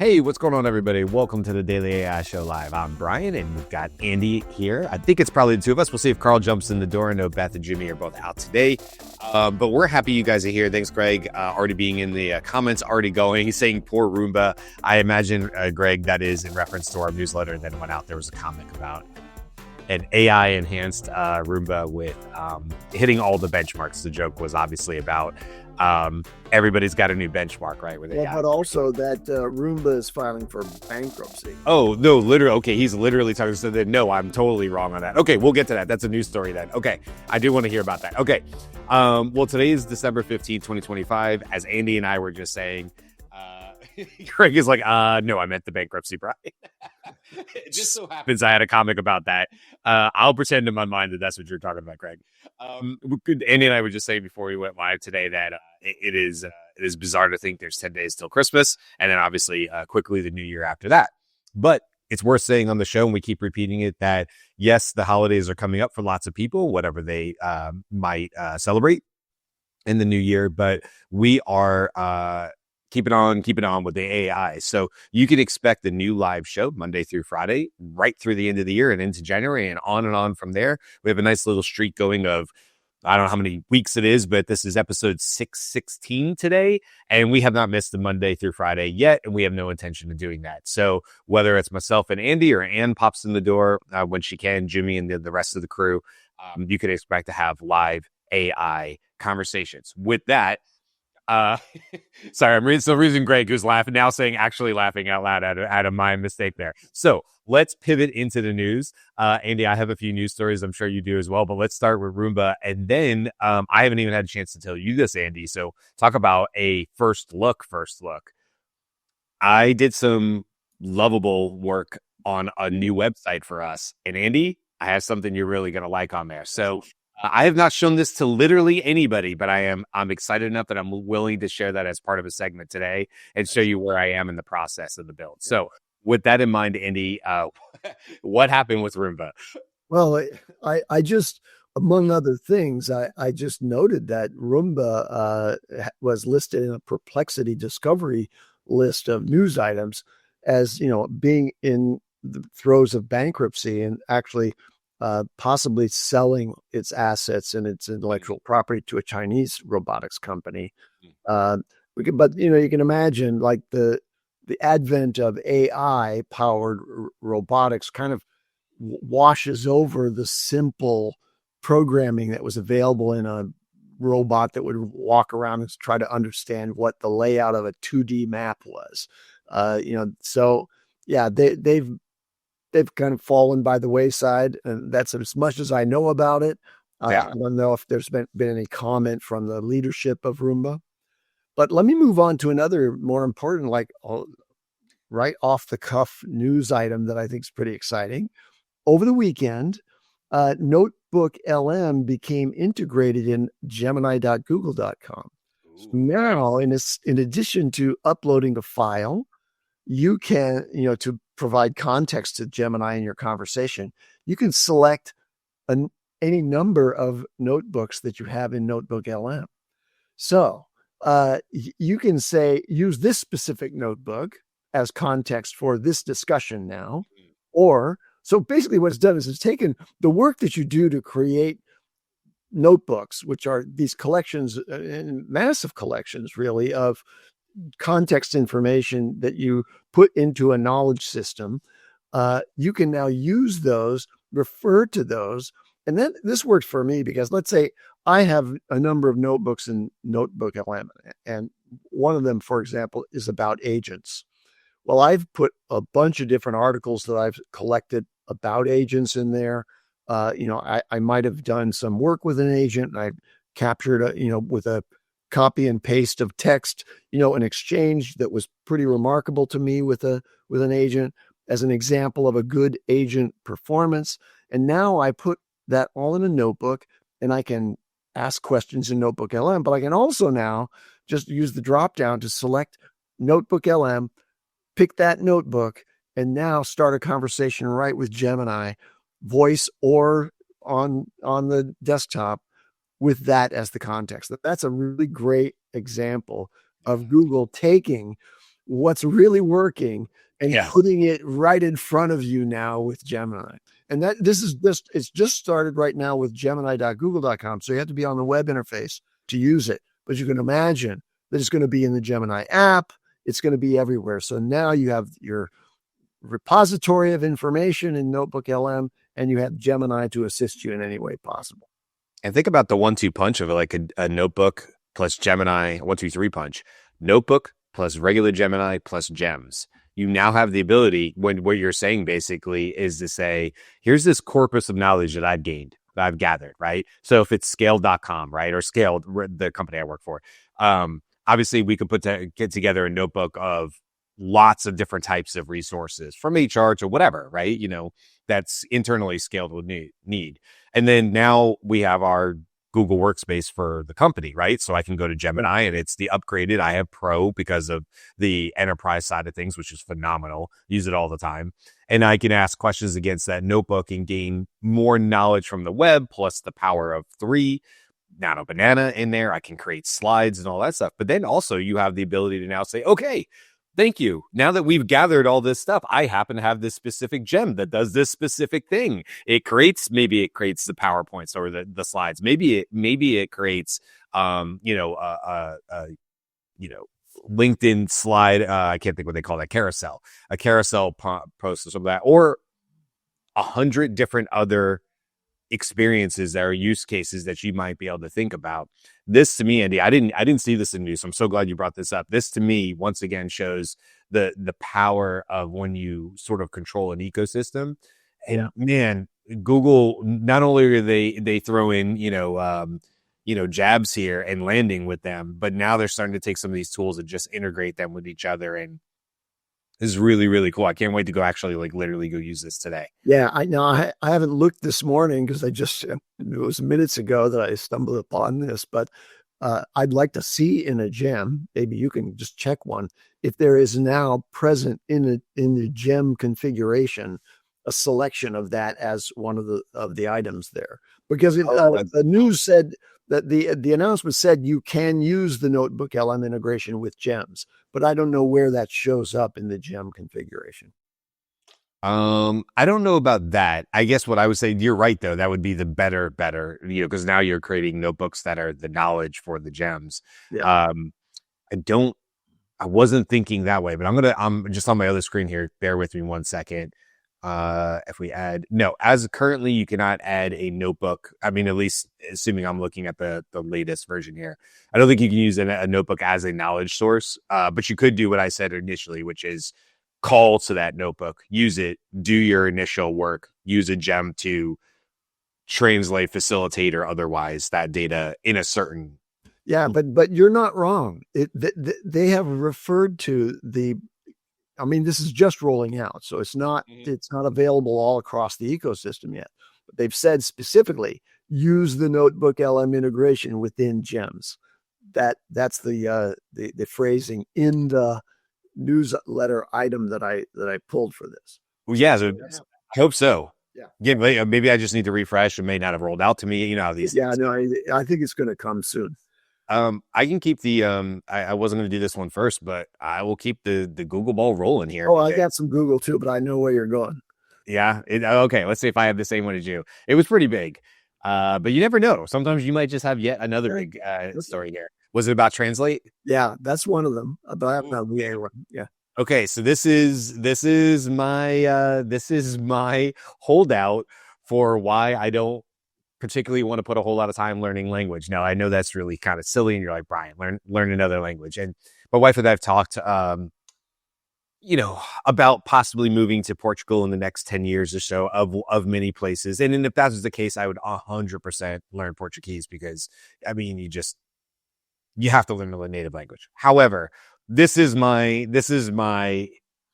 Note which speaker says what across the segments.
Speaker 1: Hey, what's going on, everybody? Welcome to the Daily AI Show Live. I'm Brian, and we've got Andy here. I think it's probably the two of us. We'll see if Carl jumps in the door. I know Beth and Jimmy are both out today, but we're happy you guys are here. Thanks, Greg, already being in the comments, already going. He's saying poor Roomba. I imagine, Greg, that is in reference to our newsletter that went out. There was a comic about an AI-enhanced Roomba with hitting all the benchmarks. The joke was obviously about everybody's got a new benchmark, right?
Speaker 2: But also that Roomba is filing for bankruptcy.
Speaker 1: Oh, no, literally. Okay, he's literally talking. So that, no, I'm totally wrong on that. Okay, we'll get to that. That's a news story then. Okay, I do want to hear about that. Okay, well, today is December 15th, 2025. As Andy and I were just saying, Craig is like, no, I meant the bankruptcy, Brian. It just so happens I had a comic about that. I'll pretend in my mind that that's what you're talking about, Craig. Andy and I were just saying before we went live today that it is bizarre to think there's 10 days till Christmas, and then obviously quickly the new year after that. But it's worth saying on the show, and we keep repeating it, that yes, the holidays are coming up for lots of people, whatever they might celebrate in the new year, but we are keep it on with the AI. So you can expect the new live show Monday through Friday, right through the end of the year and into January and on from there. We have a nice little streak going of, I don't know how many weeks it is, but this is episode 616 today. And we have not missed the Monday through Friday yet. And we have no intention of doing that. So whether it's myself and Andy or Ann pops in the door when she can, Jimmy and the rest of the crew, you can expect to have live AI conversations. With that, sorry, I'm still reading Greg, who's laughing now, saying actually laughing out loud out of my mistake there. So let's pivot into the news. Andy, I have a few news stories. I'm sure you do as well, but let's start with Roomba. And then I haven't even had a chance to tell you this, Andy. So talk about a first look. I did some Lovable work on a new website for us. And Andy, I have something you're really going to like on there. So I have not shown this to literally anybody, but I'm excited enough that I'm willing to share that as part of a segment today and show you where I am in the process of the build. So with that in mind, Andy, what happened with Roomba?
Speaker 2: Well, I just, among other things, I just noted that Roomba was listed in a Perplexity Discovery list of news items as, being in the throes of bankruptcy and actually possibly selling its assets and its intellectual property to a Chinese robotics company. But you can imagine like the advent of AI powered robotics kind of washes over the simple programming that was available in a robot that would walk around and try to understand what the layout of a 2D map was. So yeah, they've kind of fallen by the wayside, and that's as much as I know about it.
Speaker 1: Yeah.
Speaker 2: I don't know if there's been any comment from the leadership of Roomba, but let me move on to another more important, right off the cuff news item that I think is pretty exciting. Over the weekend, Notebook LM became integrated in Gemini.google.com. So now, in addition to uploading a file, you can, to provide context to Gemini in your conversation, you can select any number of notebooks that you have in Notebook LM. So you can say, use this specific notebook as context for this discussion now. So basically what it's done is it's taken the work that you do to create notebooks, which are these collections, massive collections really, of context information that you put into a knowledge system. You can now use those, refer to those. And then this works for me because let's say I have a number of notebooks in Notebook LM, and one of them, for example, is about agents. Well, I've put a bunch of different articles that I've collected about agents in there. I might have done some work with an agent, and I captured with a copy and paste of text, an exchange that was pretty remarkable to me with an agent as an example of a good agent performance. And now I put that all in a notebook, and I can ask questions in Notebook LM, but I can also now just use the drop down to select Notebook LM, pick that notebook, and now start a conversation right with Gemini, voice or on the desktop, with that as the context. That's a really great example of Google taking what's really working and
Speaker 1: Yeah.
Speaker 2: putting it right in front of you now with Gemini. And that it's just started right now with gemini.google.com. So you have to be on the web interface to use it. But you can imagine that it's going to be in the Gemini app. It's going to be everywhere. So now you have your repository of information in Notebook LM, and you have Gemini to assist you in any way possible.
Speaker 1: And think about the 1-2 punch of like a notebook plus Gemini, 1-2-3 punch, notebook plus regular Gemini plus gems. You now have the ability, when what you're saying basically is to say, here's this corpus of knowledge that I've gained, that I've gathered, right? So if it's scaled.com, right? Or Scaled, the company I work for, obviously we could get together a notebook of lots of different types of resources from HR to whatever, right? That's internally scaled with need. And then now we have our Google Workspace for the company, right? So I can go to Gemini and it's the upgraded. I have Pro because of the enterprise side of things, which is phenomenal. Use it all the time. And I can ask questions against that notebook and gain more knowledge from the web, plus the power of 3 Nano Banana in there. I can create slides and all that stuff. But then also you have the ability to now say, okay, thank you. Now that we've gathered all this stuff, I happen to have this specific gem that does this specific thing. Maybe it creates the PowerPoints or the slides. Maybe it creates, LinkedIn slide. I can't think what they call that, a carousel post or something like that, or 100 different other experiences that are use cases that you might be able to think about. This to me, Andy, I didn't see this in news, so I'm so glad you brought this up. This to me once again shows the power of when you sort of control an ecosystem. And man, Google, not only are they throw in jabs here and landing with them, but now they're starting to take some of these tools and just integrate them with each other. And this is really, really cool. I can't wait to go actually literally go use this today.
Speaker 2: Yeah, I know. I haven't looked this morning because it was minutes ago that I stumbled upon this, but I'd like to see in a gem, maybe you can just check one, if there is now present in the gem configuration, a selection of that as one of the items there. Because the news said that the announcement said you can use the Notebook LM integration with gems, but I don't know where that shows up in the gem configuration.
Speaker 1: I don't know about that. I guess what I would say, you're right though, that would be the better, because now you're creating notebooks that are the knowledge for the gems.
Speaker 2: Yeah.
Speaker 1: I wasn't thinking that way, but I'm just on my other screen here. Bear with me 1 second. If we as currently you cannot add a notebook. I mean, at least assuming I'm looking at the latest version here, I don't think you can use a notebook as a knowledge source. But you could do what I said initially, which is call to that notebook, use it, do your initial work, use a gem to translate, facilitate, or otherwise that data in a certain.
Speaker 2: Yeah, but you're not wrong. They have referred to this is just rolling out, so it's not available all across the ecosystem yet. But they've said specifically, use the Notebook LM integration within gems. That's the phrasing in the newsletter item that I pulled for this.
Speaker 1: Well, yeah, so I hope so.
Speaker 2: Yeah.
Speaker 1: Maybe I just need to refresh. It may not have rolled out to me. These.
Speaker 2: Yeah, no, I think it's going to come soon.
Speaker 1: I can keep the I wasn't going to do this one first, but I will keep the Google ball rolling here.
Speaker 2: Oh, I got some Google too, but I know where you're going.
Speaker 1: Yeah. Okay. Let's see if I have the same one as you. It was pretty big, but you never know. Sometimes you might just have yet another big story here. Was it about Translate?
Speaker 2: Yeah, that's one of them. But I have not the other one. Yeah.
Speaker 1: Okay, so this is my holdout for why I don't particularly want to put a whole lot of time learning language. Now I know that's really kind of silly, and you're like, Brian, learn another language. And my wife and I have talked, about possibly moving to Portugal in the next 10 years or so of many places. And if that was the case, I would 100% learn Portuguese because, I mean, you have to learn the native language. However, this is my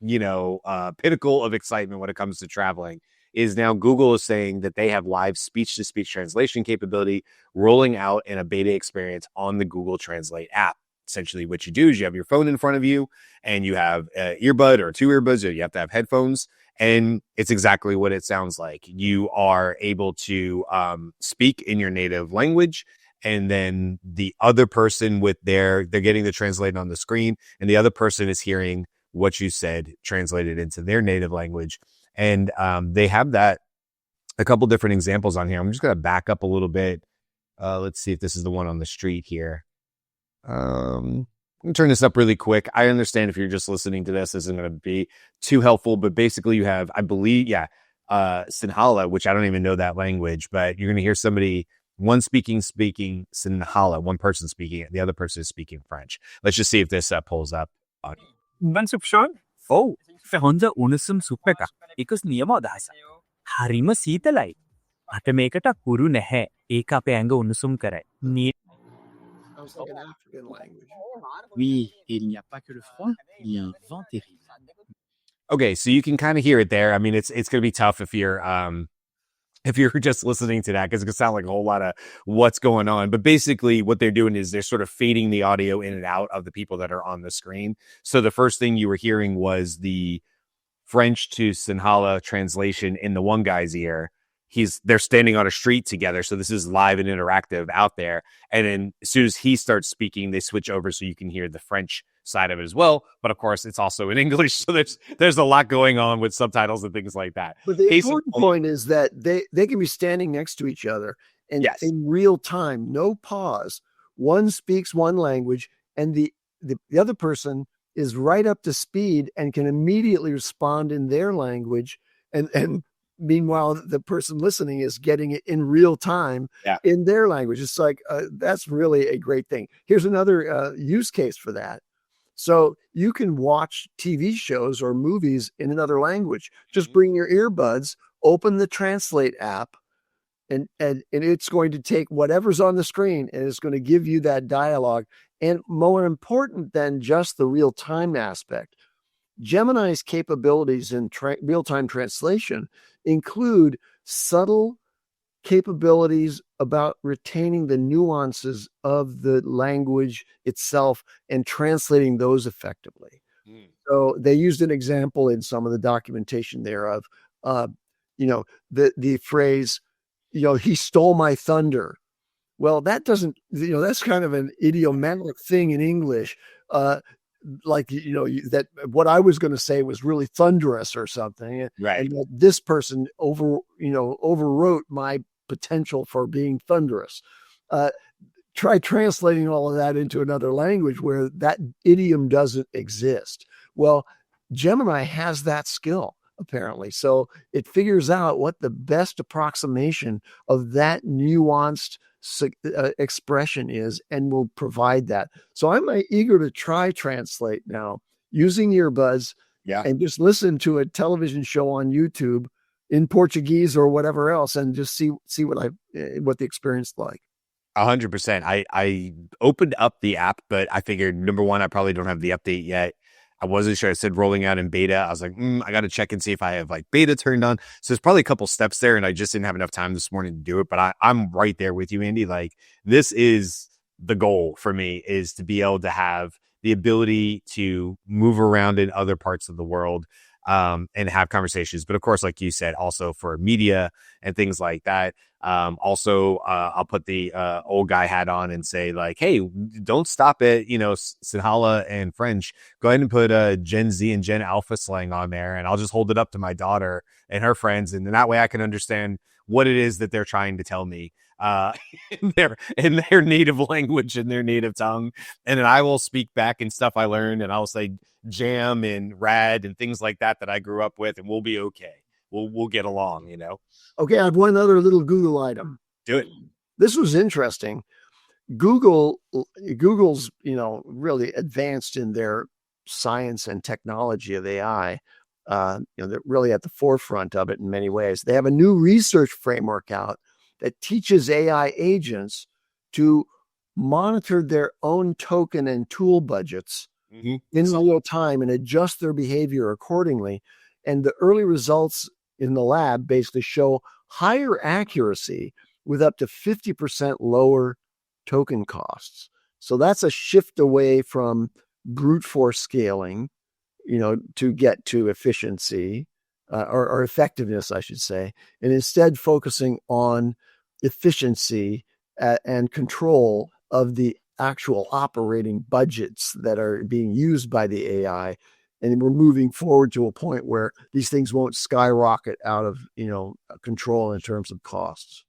Speaker 1: pinnacle of excitement when it comes to traveling is now Google is saying that they have live speech-to-speech translation capability rolling out in a beta experience on the Google Translate app. Essentially what you do is you have your phone in front of you and you have an earbud or 2 earbuds, or you have to have headphones. And it's exactly what it sounds like. You are able to speak in your native language, and then the other person they're getting the translate on the screen, and the other person is hearing what you said translated into their native language. And they have that a couple different examples on here. I'm just going to back up a little bit. Let's see if this is the one on the street here. I'm going to turn this up really quick. I understand if you're just listening to this isn't going to be too helpful, but basically you have, I believe, Sinhala, which I don't even know that language, but you're going to hear somebody, one speaking Sinhala, one person speaking it, the other person is speaking French. Let's just see if this pulls up.
Speaker 3: ඔව් හොඳ උණුසුම් soup එකක්. එකස් නියම අදහසක්. හරිම සීතලයි. මට මේකට කුරු නැහැ. ඒක අපේ ඇඟ උණුසුම් කරයි.
Speaker 2: Sounds like an African language.
Speaker 4: Oui, et il n'y a pas que le froid, il y a un vent terrible.
Speaker 1: Okay, so you can kind of hear it there. I mean, it's going to be tough if you're just listening to that, because it's going to sound like a whole lot of what's going on. But basically what they're doing is they're sort of fading the audio in and out of the people that are on the screen. So the first thing you were hearing was the French to Sinhala translation in the one guy's ear. They're standing on a street together. So this is live and interactive out there. And then as soon as he starts speaking, they switch over so you can hear the French side of it as well. But of course, it's also in English. So there's a lot going on with subtitles and things like that.
Speaker 2: But the important point is that they can be standing next to each other and in real time, no pause. One speaks one language and the other person is right up to speed and can immediately respond in their language. And meanwhile, the person listening is getting it in real time in their language. It's like, that's really a great thing. Here's another use case for that. So you can watch TV shows or movies in another language. Just bring your earbuds, open the Translate app, and it's going to take whatever's on the screen and it's going to give you that dialogue. And more important than just the real-time aspect, Gemini's capabilities in real-time translation include subtle capabilities about retaining the nuances of the language itself and translating those effectively. So they used an example in some of the documentation there of, the phrase, he stole my thunder. Well, that doesn't, that's kind of an idiomatic thing in English. That what I was going to say was really thunderous or something.
Speaker 1: Right.
Speaker 2: And this person overwrote my potential for being thunderous. Try translating all of that into another language where that idiom doesn't exist. Well, Gemini has that skill, apparently. So it figures out what the best approximation of that nuanced expression is and will provide that. So I'm eager to try Translate now using earbuds and just listen to a television show on YouTube in Portuguese or whatever else and just see what the experience like.
Speaker 1: 100%. I opened up the app, but I figured, number one, I probably don't have the update yet. I wasn't sure. It said rolling out in beta. I was like, I got to check and see if I have beta turned on. So there's probably a couple steps there, and I just didn't have enough time this morning to do it. But I'm right there with you, Andy. This is the goal for me, is to be able to have the ability to move around in other parts of the world and have conversations. But of course, like you said, also for media and things like that. I'll put the old guy hat on and say hey, don't stop at, Sinhala and French. Go ahead and put Gen Z and Gen Alpha slang on there. And I'll just hold it up to my daughter and her friends. And then that way I can understand what it is that they're trying to tell me in their native language, in their native tongue. And then I will speak back and stuff I learned, and I'll say jam and rad and things like that I grew up with, and we'll be okay. We'll get along,
Speaker 2: Okay, I have one other little Google item.
Speaker 1: Do it.
Speaker 2: This was interesting. Google's, really advanced in their science and technology of AI. They're really at the forefront of it in many ways. They have a new research framework out that teaches AI agents to monitor their own token and tool budgets in real time and adjust their behavior accordingly. And the early results in the lab basically show higher accuracy with up to 50% lower token costs. So that's a shift away from brute force scaling, to get to efficiency or effectiveness, I should say, and instead focusing on efficiency and control of the actual operating budgets that are being used by the AI. And we're moving forward to a point where these things won't skyrocket out of, control in terms of costs.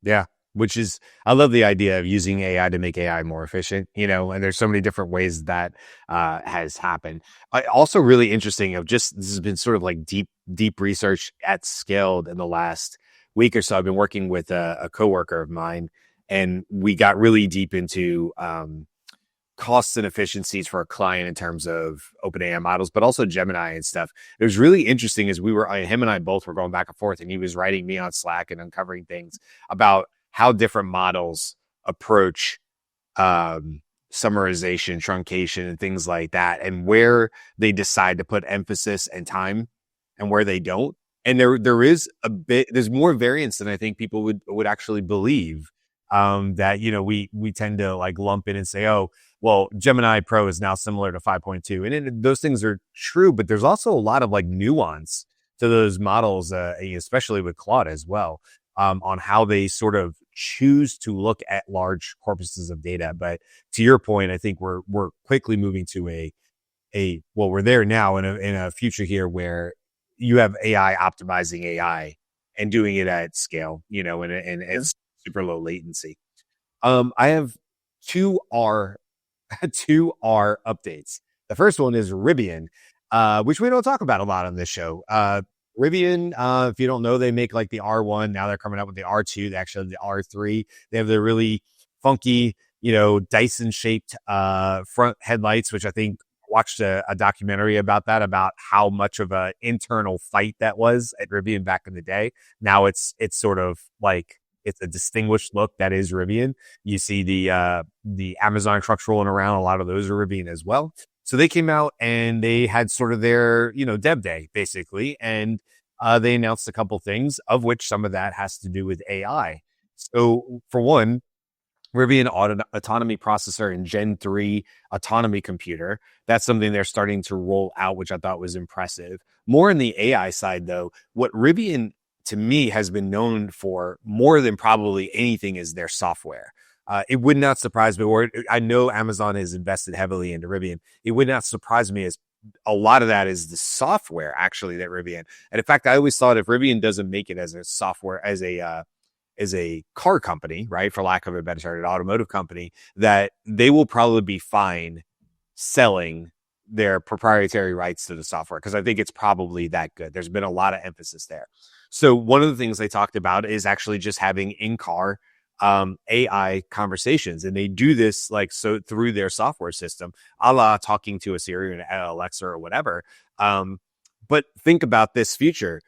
Speaker 1: Yeah. Which is, I love the idea of using AI to make AI more efficient, and there's so many different ways that has happened. Also really interesting this has been sort of like deep research at scale in the last week or so. I've been working with a coworker of mine, and we got really deep into costs and efficiencies for a client in terms of OpenAI models, but also Gemini and stuff. It was really interesting as him and I both were going back and forth, and he was writing me on Slack and uncovering things about how different models approach summarization, truncation, and things like that, and where they decide to put emphasis and time and where they don't. And there is there's more variance than I think people would actually believe. That, we tend to like lump in and say, oh, well, Gemini Pro is now similar to 5.2. And those things are true, but there's also a lot of like nuance to those models, especially with Claude as well, on how they sort of choose to look at large corpuses of data. But to your point, I think we're quickly moving to we're there now in a future here where you have AI optimizing AI and doing it at scale, and it's super low latency. I have two R updates. The first one is Rivian, which we don't talk about a lot on this show. Rivian, if you don't know, they make like the R1. Now they're coming out with the R2. They actually have the R3. They have the really funky, Dyson shaped front headlights, which I think watched a documentary about that, about how much of an internal fight that was at Rivian back in the day. Now it's sort of like, it's a distinguished look that is Rivian. You see the Amazon trucks rolling around. A lot of those are Rivian as well. So they came out and they had sort of their, dev day basically. And they announced a couple things, of which some of that has to do with AI. So for one, Rivian autonomy processor and Gen 3 autonomy computer. That's something they're starting to roll out, which I thought was impressive. More in the AI side though, what Rivian to me has been known for more than probably anything is their software. It would not surprise me, or I know Amazon has invested heavily into Rivian. It would not surprise me as a lot of that is the software actually that Rivian. And in fact, I always thought if Rivian doesn't make it as a software, as a car company, right, for lack of a better term, an automotive company, that they will probably be fine selling their proprietary rights to the software, because I think it's probably that good. There's been a lot of emphasis there. So one of the things they talked about is actually just having in-car AI conversations. And they do this through their software system, a la talking to a Siri or an Alexa or whatever. But think about this future.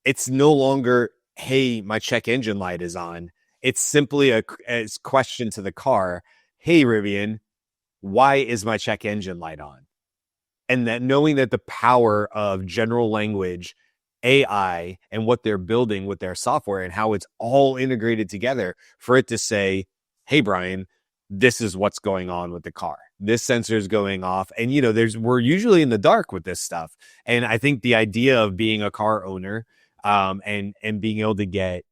Speaker 1: It's no longer, hey, my check engine light is on. It's simply a question to the car. Hey, Rivian, why is my check engine light on? And that knowing that the power of general language AI and what they're building with their software and how it's all integrated together for it to say, hey, Brian, this is what's going on with the car. This sensor is going off. And, we're usually in the dark with this stuff. And I think the idea of being a car owner and being able to get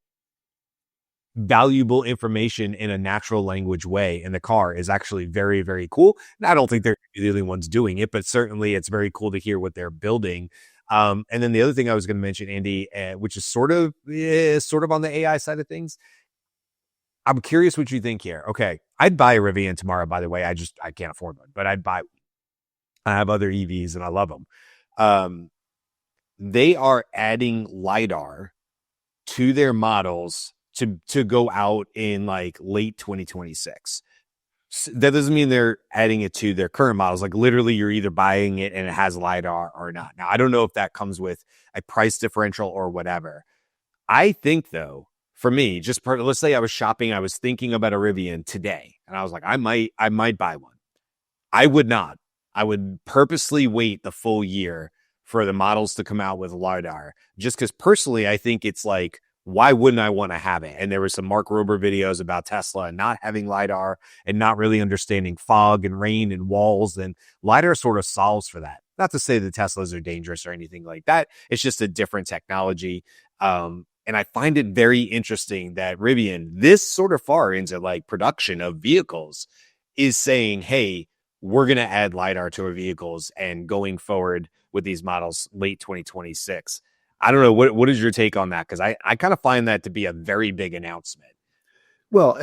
Speaker 1: valuable information in a natural language way in the car is actually very, very cool. And I don't think they're the only ones doing it, but certainly it's very cool to hear what they're building. And then the other thing I was going to mention, Andy, which is sort of on the AI side of things. I'm curious what you think here. Okay, I'd buy a Rivian tomorrow, by the way. I can't afford one, but I'd buy one. I have other EVs and I love them. They are adding LIDAR to their models to go out in like late 2026. That doesn't mean they're adding it to their current models. Like literally you're either buying it and it has LIDAR or not. Now, I don't know if that comes with a price differential or whatever. I think though, for me, let's say I was shopping, I was thinking about a Rivian today and I was like, I might buy one. I would not. I would purposely wait the full year for the models to come out with LiDAR, just because personally, I think it's like, why wouldn't I want to have it? And there were some Mark Rober videos about Tesla and not having LiDAR and not really understanding fog and rain and walls. And LiDAR sort of solves for that. Not to say the Teslas are dangerous or anything like that. It's just a different technology. And I find it very interesting that Rivian, this sort of far into like production of vehicles, is saying, hey, we're going to add LIDAR to our vehicles and going forward with these models late 2026. I don't know. What is your take on that? Because I kind of find that to be a very big announcement.
Speaker 2: Well,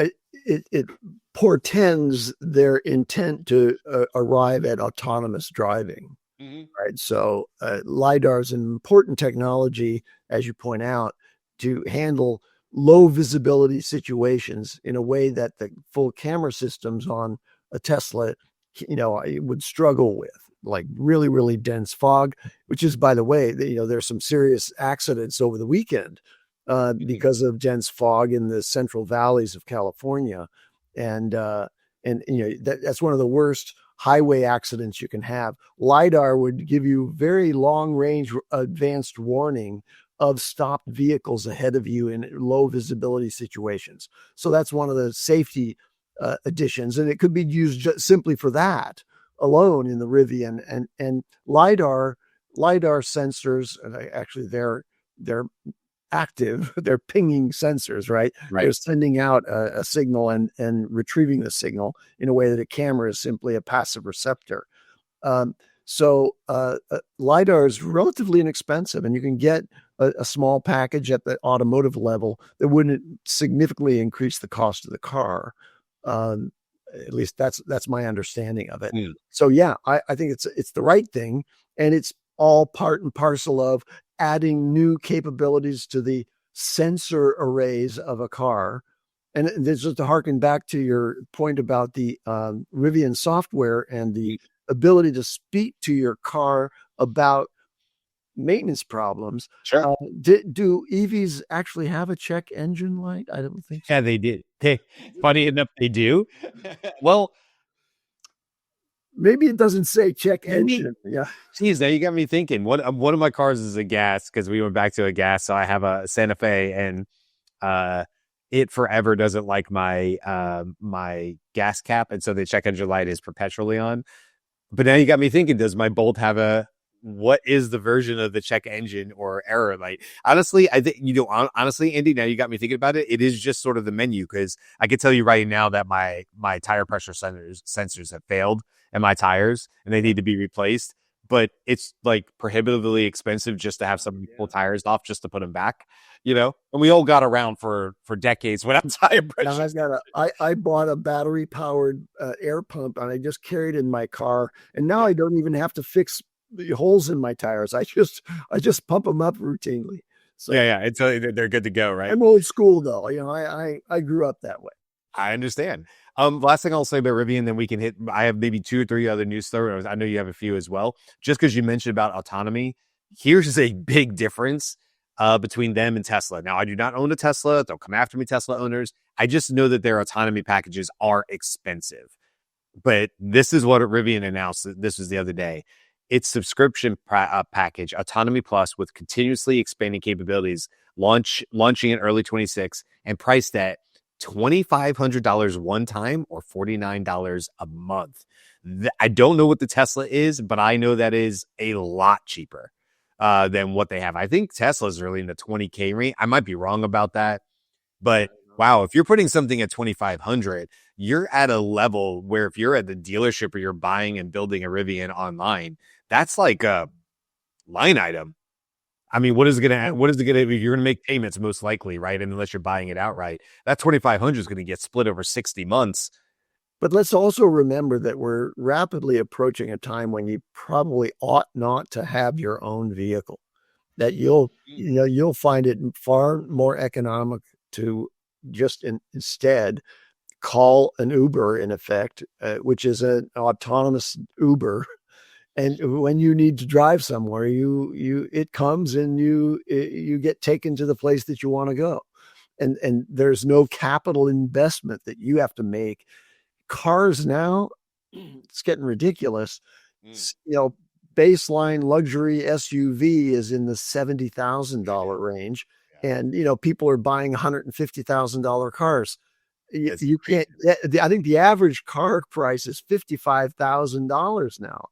Speaker 2: it portends their intent to arrive at autonomous driving. Right. So LIDAR is an important technology, as you point out, to handle low visibility situations in a way that the full camera systems on a Tesla, would struggle with, like really, really dense fog, which is, by the way, there's some serious accidents over the weekend because of dense fog in the central valleys of California. And that's one of the worst highway accidents you can have. LIDAR would give you very long range advanced warning of stopped vehicles ahead of you in low visibility situations. So that's one of the safety additions, and it could be used just simply for that alone in the Rivian. And LIDAR sensors, and actually they're active, they're pinging sensors, right? They're sending out a signal and retrieving the signal in a way that a camera is simply a passive receptor. So LIDAR is relatively inexpensive, and you can get a small package at the automotive level that wouldn't significantly increase the cost of the car. At least that's my understanding of it. So yeah, I think it's the right thing, and it's all part and parcel of adding new capabilities to the sensor arrays of a car. And this is to harken back to your point about the Rivian software and the ability to speak to your car about maintenance problems.
Speaker 1: Sure.
Speaker 2: Do EVs actually have a check engine light? I don't think so.
Speaker 1: Yeah, they did. Funny enough, they do. Well,
Speaker 2: maybe it doesn't say check engine. Yeah.
Speaker 1: Geez, now you got me thinking. One of my cars is a gas, because we went back to a gas. So I have a Santa Fe, and it forever doesn't like my my gas cap, and so the check engine light is perpetually on. But now you got me thinking: does my Bolt have what is the version of the check engine or error light? Honestly, I think honestly, Andy, now you got me thinking about it. It is just sort of the menu, because I can tell you right now that my tire pressure sensors have failed in my tires, and they need to be replaced. But it's like prohibitively expensive just to have some pull tires off just to put them back, and we all got around for decades without tire pressure.
Speaker 2: I bought a battery powered air pump, and I just carried it in my car, and now I don't even have to fix the holes in my tires. I just pump them up routinely. So
Speaker 1: yeah, it's they're good to go, right?
Speaker 2: I'm old school though. I grew up that way.
Speaker 1: I understand. Last thing I'll say about Rivian, then we can hit. I have maybe 2 or 3 other news stories. I know you have a few as well. Just because you mentioned about autonomy, here's a big difference between them and Tesla. Now, I do not own a Tesla. Don't come after me, Tesla owners. I just know that their autonomy packages are expensive. But this is what Rivian announced. This was the other day. Its subscription package, Autonomy Plus, with continuously expanding capabilities, launching in early 26 and priced at $2,500 one time or $49 a month. I don't know what the Tesla is, but I know that is a lot cheaper than what they have. I think Tesla's really in the $20K range. I might be wrong about that, but wow, if you're putting something at $2,500, you're at a level where if you're at the dealership or you're buying and building a Rivian online, that's like a line item. I mean, what is it going to, you're going to make payments most likely, right? And unless you're buying it outright, that $2,500 is going to get split over 60 months.
Speaker 2: But let's also remember that we're rapidly approaching a time when you probably ought not to have your own vehicle, that you'll find it far more economic to just instead call an Uber, in effect, which is an autonomous Uber. And when you need to drive somewhere, it comes and you get taken to the place that you want to go. And there's no capital investment that you have to make. Cars now, it's getting ridiculous. Baseline luxury SUV is in the $70,000 range. And, people are buying $150,000 cars. You can't, I think the average car price is $55,000 now.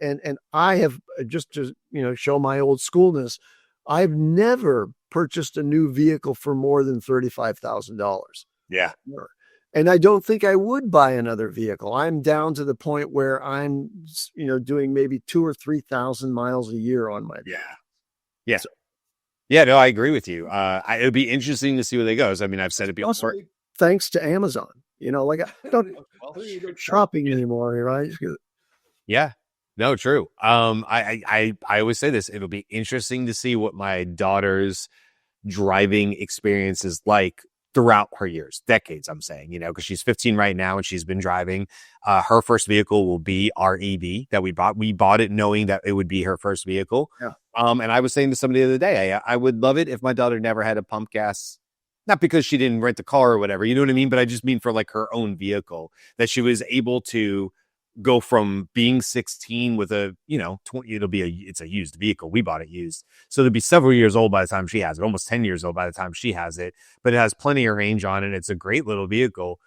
Speaker 2: And I have, just to, show my old schoolness, I've never purchased a new vehicle for more than $35,000.
Speaker 1: Yeah.
Speaker 2: And I don't think I would buy another vehicle. I'm down to the point where I'm, doing maybe 2,000 or 3,000 miles a year on my vehicle.
Speaker 1: Yeah. Yeah, no, I agree with you. It would be interesting to see where they go. I mean, I've said it before.
Speaker 2: Also, thanks to Amazon, like I don't go shopping anymore, right?
Speaker 1: Yeah, no, true. I always say this. It'll be interesting to see what my daughter's driving experience is like throughout her years, decades, I'm saying, because she's 15 right now and she's been driving. Her first vehicle will be our EV that we bought. We bought it knowing that it would be her first vehicle.
Speaker 2: Yeah.
Speaker 1: And I was saying to somebody the other day, I would love it if my daughter never had to pump gas, not because she didn't rent the car or whatever, you know what I mean? But I just mean for like her own vehicle, that she was able to go from being 16 with a, 20, it's a used vehicle. We bought it used. So it'll be several years old by the time she has it, almost 10 years old by the time she has it, but it has plenty of range on it. It's a great little vehicle.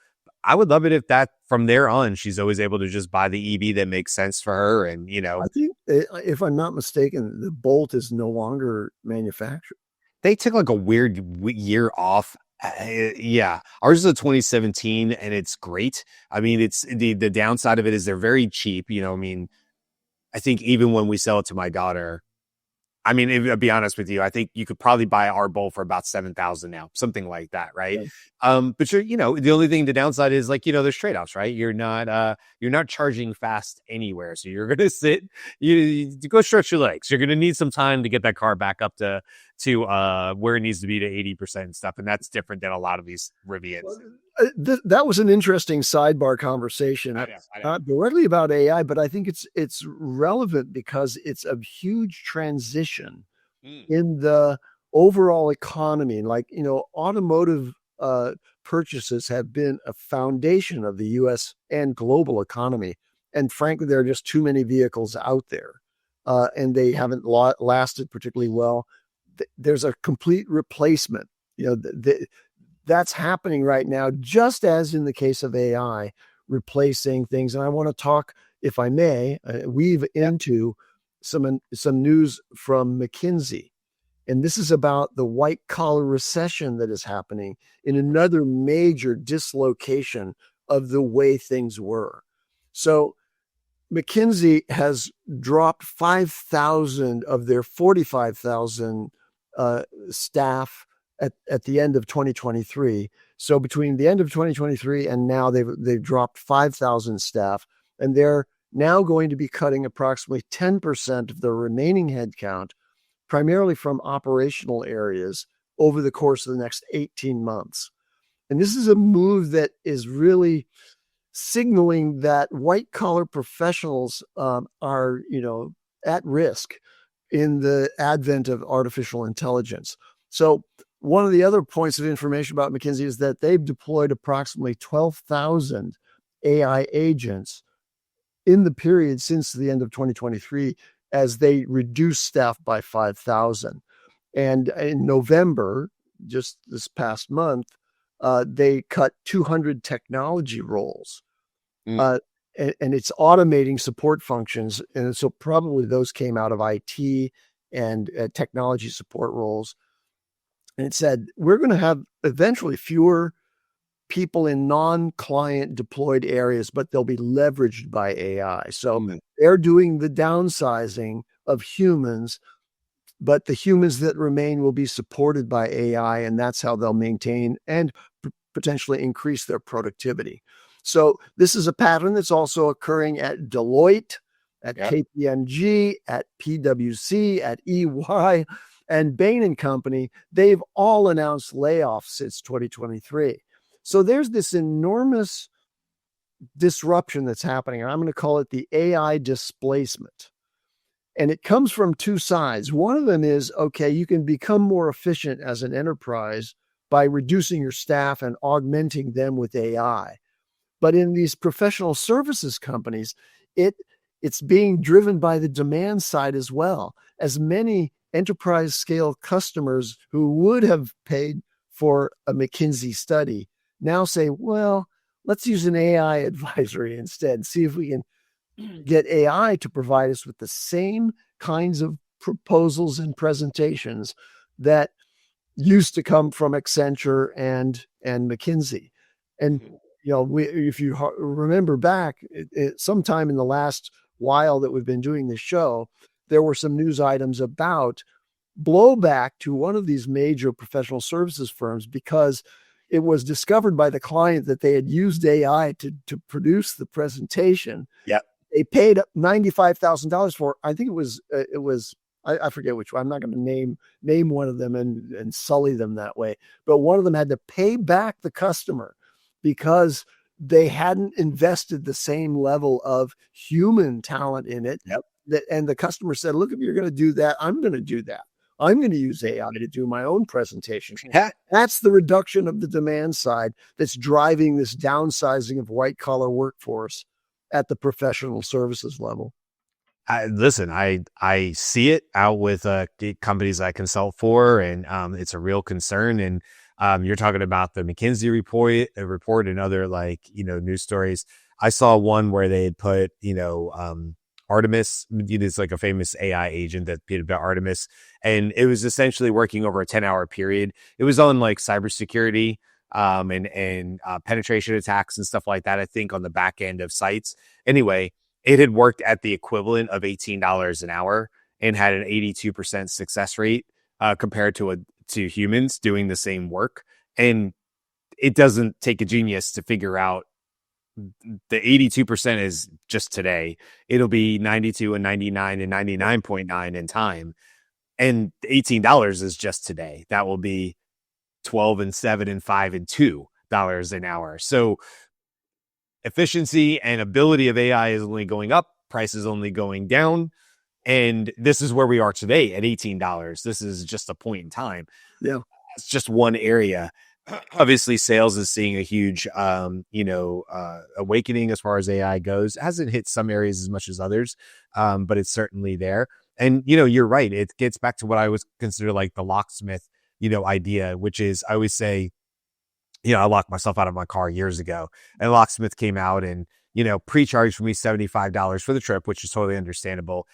Speaker 1: I would love it if that from there on, she's always able to just buy the EV that makes sense for her. And,
Speaker 2: I think if I'm not mistaken, the Bolt is no longer manufactured.
Speaker 1: They took like a weird year off. Yeah, ours is a 2017 and it's great. I mean, it's the downside of it is they're very cheap. I mean, I think even when we sell it to my daughter, I mean, I'll be honest with you, I think you could probably buy our Bowl for about $7,000 now, something like that, right? Yeah. But the only thing, the downside is like, there's trade-offs, right? You're not charging fast anywhere, so you're gonna sit, you go stretch your legs. You're gonna need some time to get that car back up to where it needs to be to 80% and stuff, and that's different than a lot of these Rivians.
Speaker 2: That was an interesting sidebar conversation,
Speaker 1: I know.
Speaker 2: Not directly about AI, but I think it's relevant because it's a huge transition in the overall economy. Like, automotive purchases have been a foundation of the U.S. and global economy. And frankly, there are just too many vehicles out there, and they haven't lasted particularly well. There's a complete replacement. That's happening right now, just as in the case of AI, replacing things. And I want to talk, if I may, weave into some news from McKinsey. And this is about the white collar recession that is happening in another major dislocation of the way things were. So McKinsey has dropped 5,000 of their 45,000 staff at the end of 2023. So between the end of 2023 and now, they've dropped 5,000 staff, and they're now going to be cutting approximately 10% of their remaining headcount, primarily from operational areas, over the course of the next 18 months. And this is a move that is really signaling that white collar professionals are, at risk in the advent of artificial intelligence. So one of the other points of information about McKinsey is that they've deployed approximately 12,000 AI agents in the period since the end of 2023, as they reduce staff by 5,000. And in November, just this past month, they cut 200 technology roles. And it's automating support functions. And so probably those came out of IT and technology support roles. And it said, we're going to have eventually fewer people in non-client deployed areas, but they'll be leveraged by AI. So they're doing the downsizing of humans, but the humans that remain will be supported by AI, and that's how they'll maintain and potentially increase their productivity. So this is a pattern that's also occurring at Deloitte, at KPMG, at PwC, at EY, and Bain & Company. They've all announced layoffs since 2023. So there's this enormous disruption that's happening. I'm going to call it the AI displacement. And it comes from two sides. One of them is, okay, you can become more efficient as an enterprise by reducing your staff and augmenting them with AI. But in these professional services companies, it's being driven by the demand side as well, as many enterprise scale customers who would have paid for a McKinsey study now say, well, let's use an AI advisory instead, see if we can get AI to provide us with the same kinds of proposals and presentations that used to come from Accenture and McKinsey. And, if you remember back, sometime in the last while that we've been doing this show, there were some news items about blowback to one of these major professional services firms because it was discovered by the client that they had used AI to produce the presentation.
Speaker 1: Yep.
Speaker 2: They paid $95,000 for. I think it was. I forget which one. I'm not going to name one of them and sully them that way. But one of them had to pay back the customer because they hadn't invested the same level of human talent in it.
Speaker 1: Yep.
Speaker 2: And the customer said, "Look, if you're going to do that, I'm going to do that. I'm going to use AI to do my own presentation." That's the reduction of the demand side that's driving this downsizing of white collar workforce at the professional services level.
Speaker 1: Listen, I see it out with companies I consult for, and it's a real concern. And you're talking about the McKinsey report and other news stories. I saw one where they had put Artemis. It's like a famous AI agent that did about Artemis, and it was essentially working over a 10-hour period. It was on like cybersecurity and penetration attacks and stuff like that. I think on the back end of sites. Anyway, it had worked at the equivalent of $18 an hour and had an 82% success rate compared to humans doing the same work. And it doesn't take a genius to figure out the 82% is just today. It'll be 92 and 99 and 99.9 in time. And $18 is just today. That will be 12 and 7 and 5 and $2 an hour. So efficiency and ability of AI is only going up, price is only going down. And this is where we are today at $18. This is just a point in time.
Speaker 2: Yeah.
Speaker 1: It's just one area. Obviously, sales is seeing a huge, awakening as far as AI goes. It hasn't hit some areas as much as others, but it's certainly there. And, you're right. It gets back to what I would consider like the locksmith, idea, which is I always say, I locked myself out of my car years ago, and locksmith came out and, pre-charged for me $75 for the trip, which is totally understandable.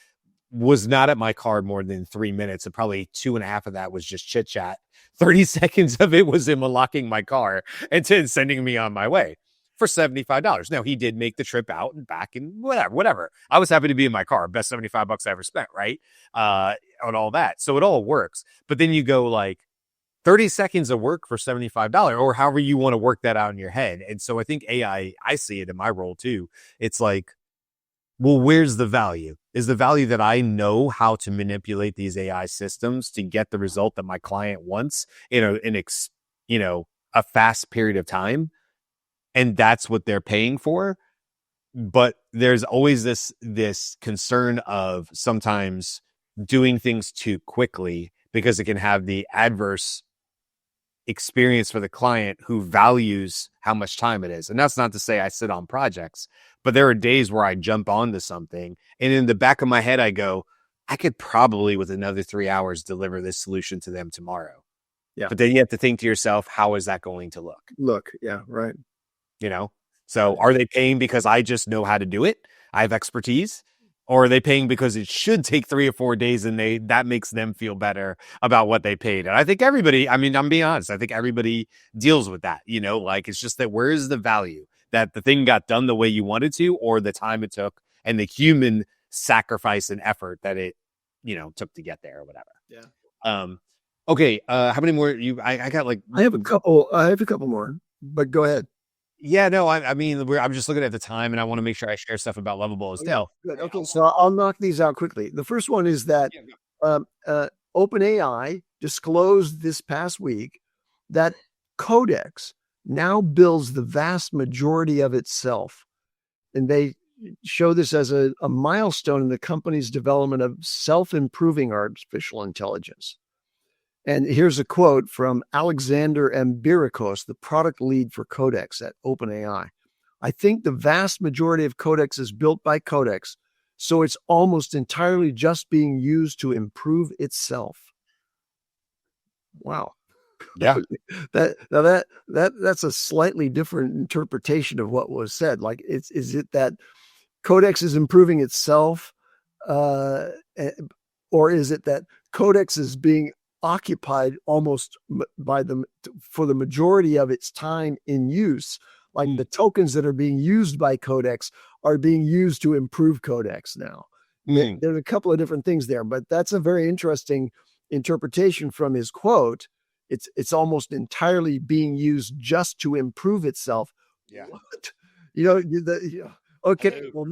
Speaker 1: Was not at my car more than 3 minutes, and probably 2.5 of that was just chit chat. 30 seconds of it was him unlocking my car and then sending me on my way for $75. Now he did make the trip out and back and whatever. I was happy to be in my car. Best $75 I ever spent, right? On all that. So it all works. But then you go like 30 seconds of work for $75 or however you want to work that out in your head. And so I think AI, I see it in my role too. It's like, well, where's the value? Is the value that I know how to manipulate these AI systems to get the result that my client wants in a fast period of time? And that's what they're paying for. But there's always this concern of sometimes doing things too quickly because it can have the adverse experience for the client who values how much time it is. And that's not to say I sit on projects, but there are days where I jump onto something and in the back of my head, I go, I could probably with another 3 hours deliver this solution to them tomorrow.
Speaker 2: Yeah.
Speaker 1: But then you have to think to yourself, how is that going to look?
Speaker 2: Yeah, right.
Speaker 1: So are they paying because I just know how to do it? I have expertise. Or are they paying because it should take 3 or 4 days and that makes them feel better about what they paid? And I think everybody, I'm being honest, I think everybody deals with that, it's just that where is the value that the thing got done the way you wanted to, or the time it took and the human sacrifice and effort that it, took to get there or whatever.
Speaker 2: Yeah.
Speaker 1: Okay. How many more I got like,
Speaker 2: I have a couple more, but go ahead.
Speaker 1: Yeah, no, I'm just looking at the time and I want to make sure I share stuff about Lovable as well.
Speaker 2: Good. Okay, so I'll knock these out quickly. The first one is that OpenAI disclosed this past week that Codex now builds the vast majority of itself. And they show this as a milestone in the company's development of self-improving artificial intelligence. And here's a quote from Alexander Ambirikos, the product lead for Codex at OpenAI. I think the vast majority of Codex is built by Codex, so it's almost entirely just being used to improve itself. Wow.
Speaker 1: Yeah.
Speaker 2: That's a slightly different interpretation of what was said. Like, is it that Codex is improving itself Or is it that Codex is being occupied almost for the majority of its time in use? Like the tokens that are being used by Codex are being used to improve Codex now. There's a couple of different things there, but that's a very interesting interpretation from his quote. It's almost entirely being used just to improve itself.
Speaker 1: Yeah.
Speaker 2: What? Okay. Well,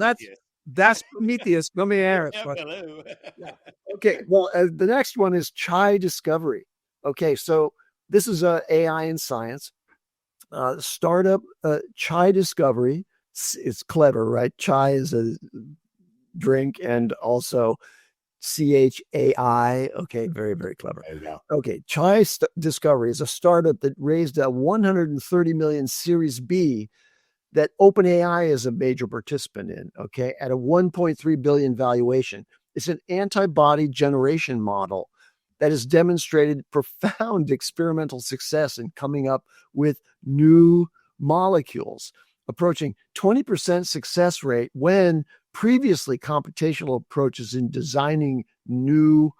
Speaker 2: that's Prometheus. Let me air it.
Speaker 1: Hello.
Speaker 2: Yeah. Okay. Well, the next one is Chai Discovery. Okay. So this is AI in science. Startup Chai Discovery. It's clever, right? Chai is a drink, and also CHAI. Okay, very, very clever.
Speaker 1: There you go.
Speaker 2: Okay, Chai Discovery is a startup that raised a 130 million Series B that OpenAI is a major participant in, okay, at a 1.3 billion valuation. It's an antibody generation model that has demonstrated profound experimental success in coming up with new molecules, approaching 20% success rate when previously computational approaches in designing new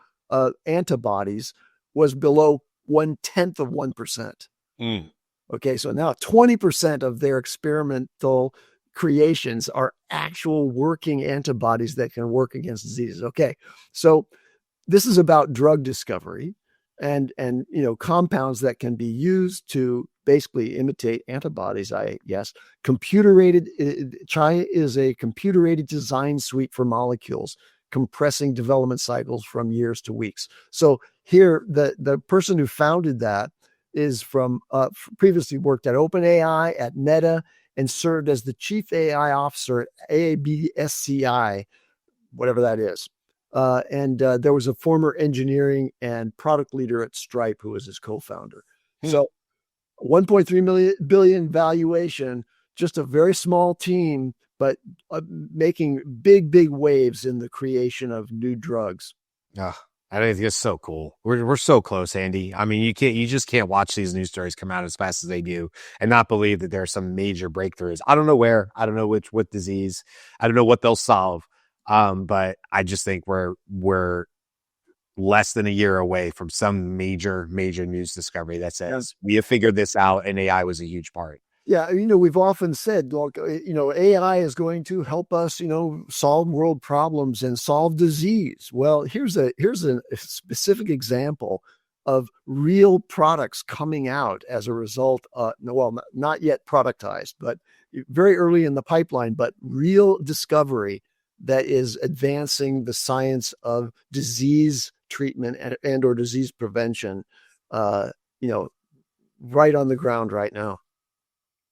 Speaker 2: antibodies was below 1/10 of 1%. Okay, so now 20% of their experimental creations are actual working antibodies that can work against diseases. Okay, so this is about drug discovery and compounds that can be used to basically imitate antibodies, I guess. Chai is a computer-aided design suite for molecules, compressing development cycles from years to weeks. So here, the person who founded that is from previously worked at OpenAI, at Meta, and served as the chief AI officer at AABSCI, whatever that is. And there was a former engineering and product leader at Stripe who was his co-founder. So 1.3 billion valuation, just a very small team, but making big waves in the creation of new drugs.
Speaker 1: I think it's so cool. We're so close, Andy. I mean, you just can't watch these news stories come out as fast as they do and not believe that there are some major breakthroughs. I don't know where, I don't know what disease, I don't know what they'll solve. But I just think we're less than a year away from some major news discovery that says we have figured this out, and AI was a huge part.
Speaker 2: Yeah, we've often said, look, AI is going to help us, solve world problems and solve disease. Well, here's a specific example of real products coming out as a result. Not yet productized, but very early in the pipeline, but real discovery that is advancing the science of disease treatment and or disease prevention, right on the ground right now.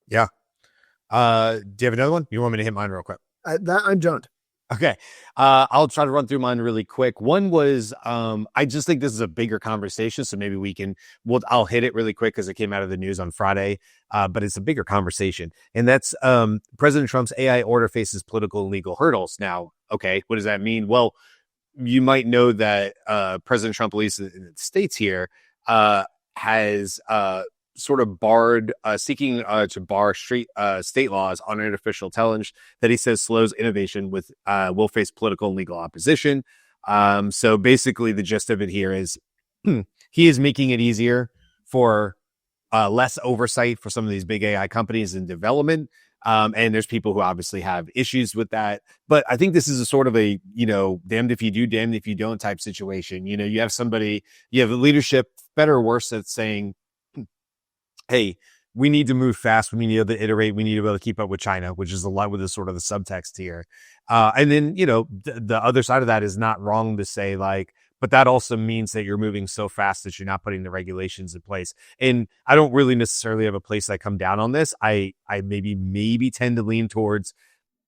Speaker 1: Yeah. Do you have another one? You want me to hit mine real quick?
Speaker 2: I'm done.
Speaker 1: Okay. I'll try to run through mine really quick. One was, I just think this is a bigger conversation, so maybe I'll hit it really quick because it came out of the news on Friday, but it's a bigger conversation. And that's, President Trump's AI order faces political and legal hurdles. Now, okay, what does that mean? Well, you might know that, President Trump, at least in the States here, has, sort of seeking to bar state laws on artificial intelligence that he says slows innovation will face political and legal opposition. So basically the gist of it here is he is making it easier for less oversight for some of these big AI companies in development. And there's people who obviously have issues with that. But I think this is a sort of a, damned if you do, damned if you don't type situation. You have leadership, better or worse, that's saying, hey, we need to move fast. We need to be able to iterate. We need to be able to keep up with China, which is a lot with the sort of the subtext here. And then, the other side of that is not wrong to say but that also means that you're moving so fast that you're not putting the regulations in place. And I don't really necessarily have a place I come down on this. I maybe tend to lean towards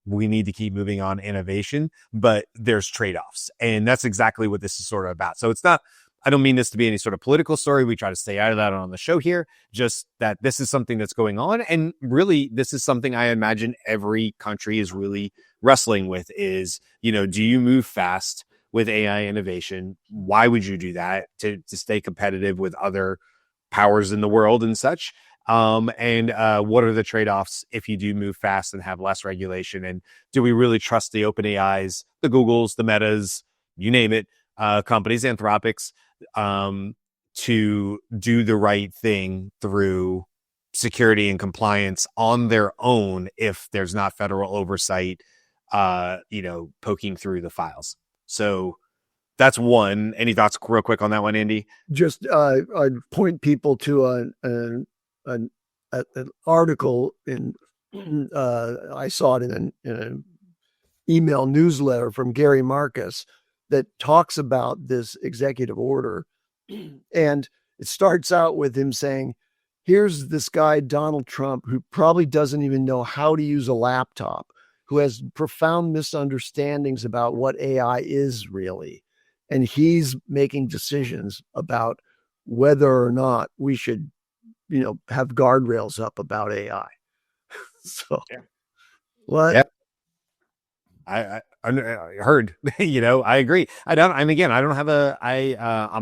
Speaker 1: we need to keep moving on innovation, but there's trade-offs. And that's exactly what this is sort of about. So it's not, I don't mean this to be any sort of political story. We try to stay out of that on the show here, just that this is something that's going on. And really, this is something I imagine every country is really wrestling with is, do you move fast with AI innovation? Why would you do that to stay competitive with other powers in the world and such? And what are the trade-offs if you do move fast and have less regulation? And do we really trust the OpenAIs, the Googles, the Metas, you name it, companies, Anthropics, to do the right thing through security and compliance on their own if there's not federal oversight, poking through the files. So that's one. Any thoughts real quick on that one, Andy?
Speaker 2: Just I'd point people to an article in I saw it in an email newsletter from Gary Marcus that talks about this executive order. And it starts out with him saying, here's this guy, Donald Trump, who probably doesn't even know how to use a laptop, who has profound misunderstandings about what AI is really. And he's making decisions about whether or not we should, have guardrails up about AI. So,
Speaker 1: yeah.
Speaker 2: What?
Speaker 1: Yep. I heard, I agree. I'm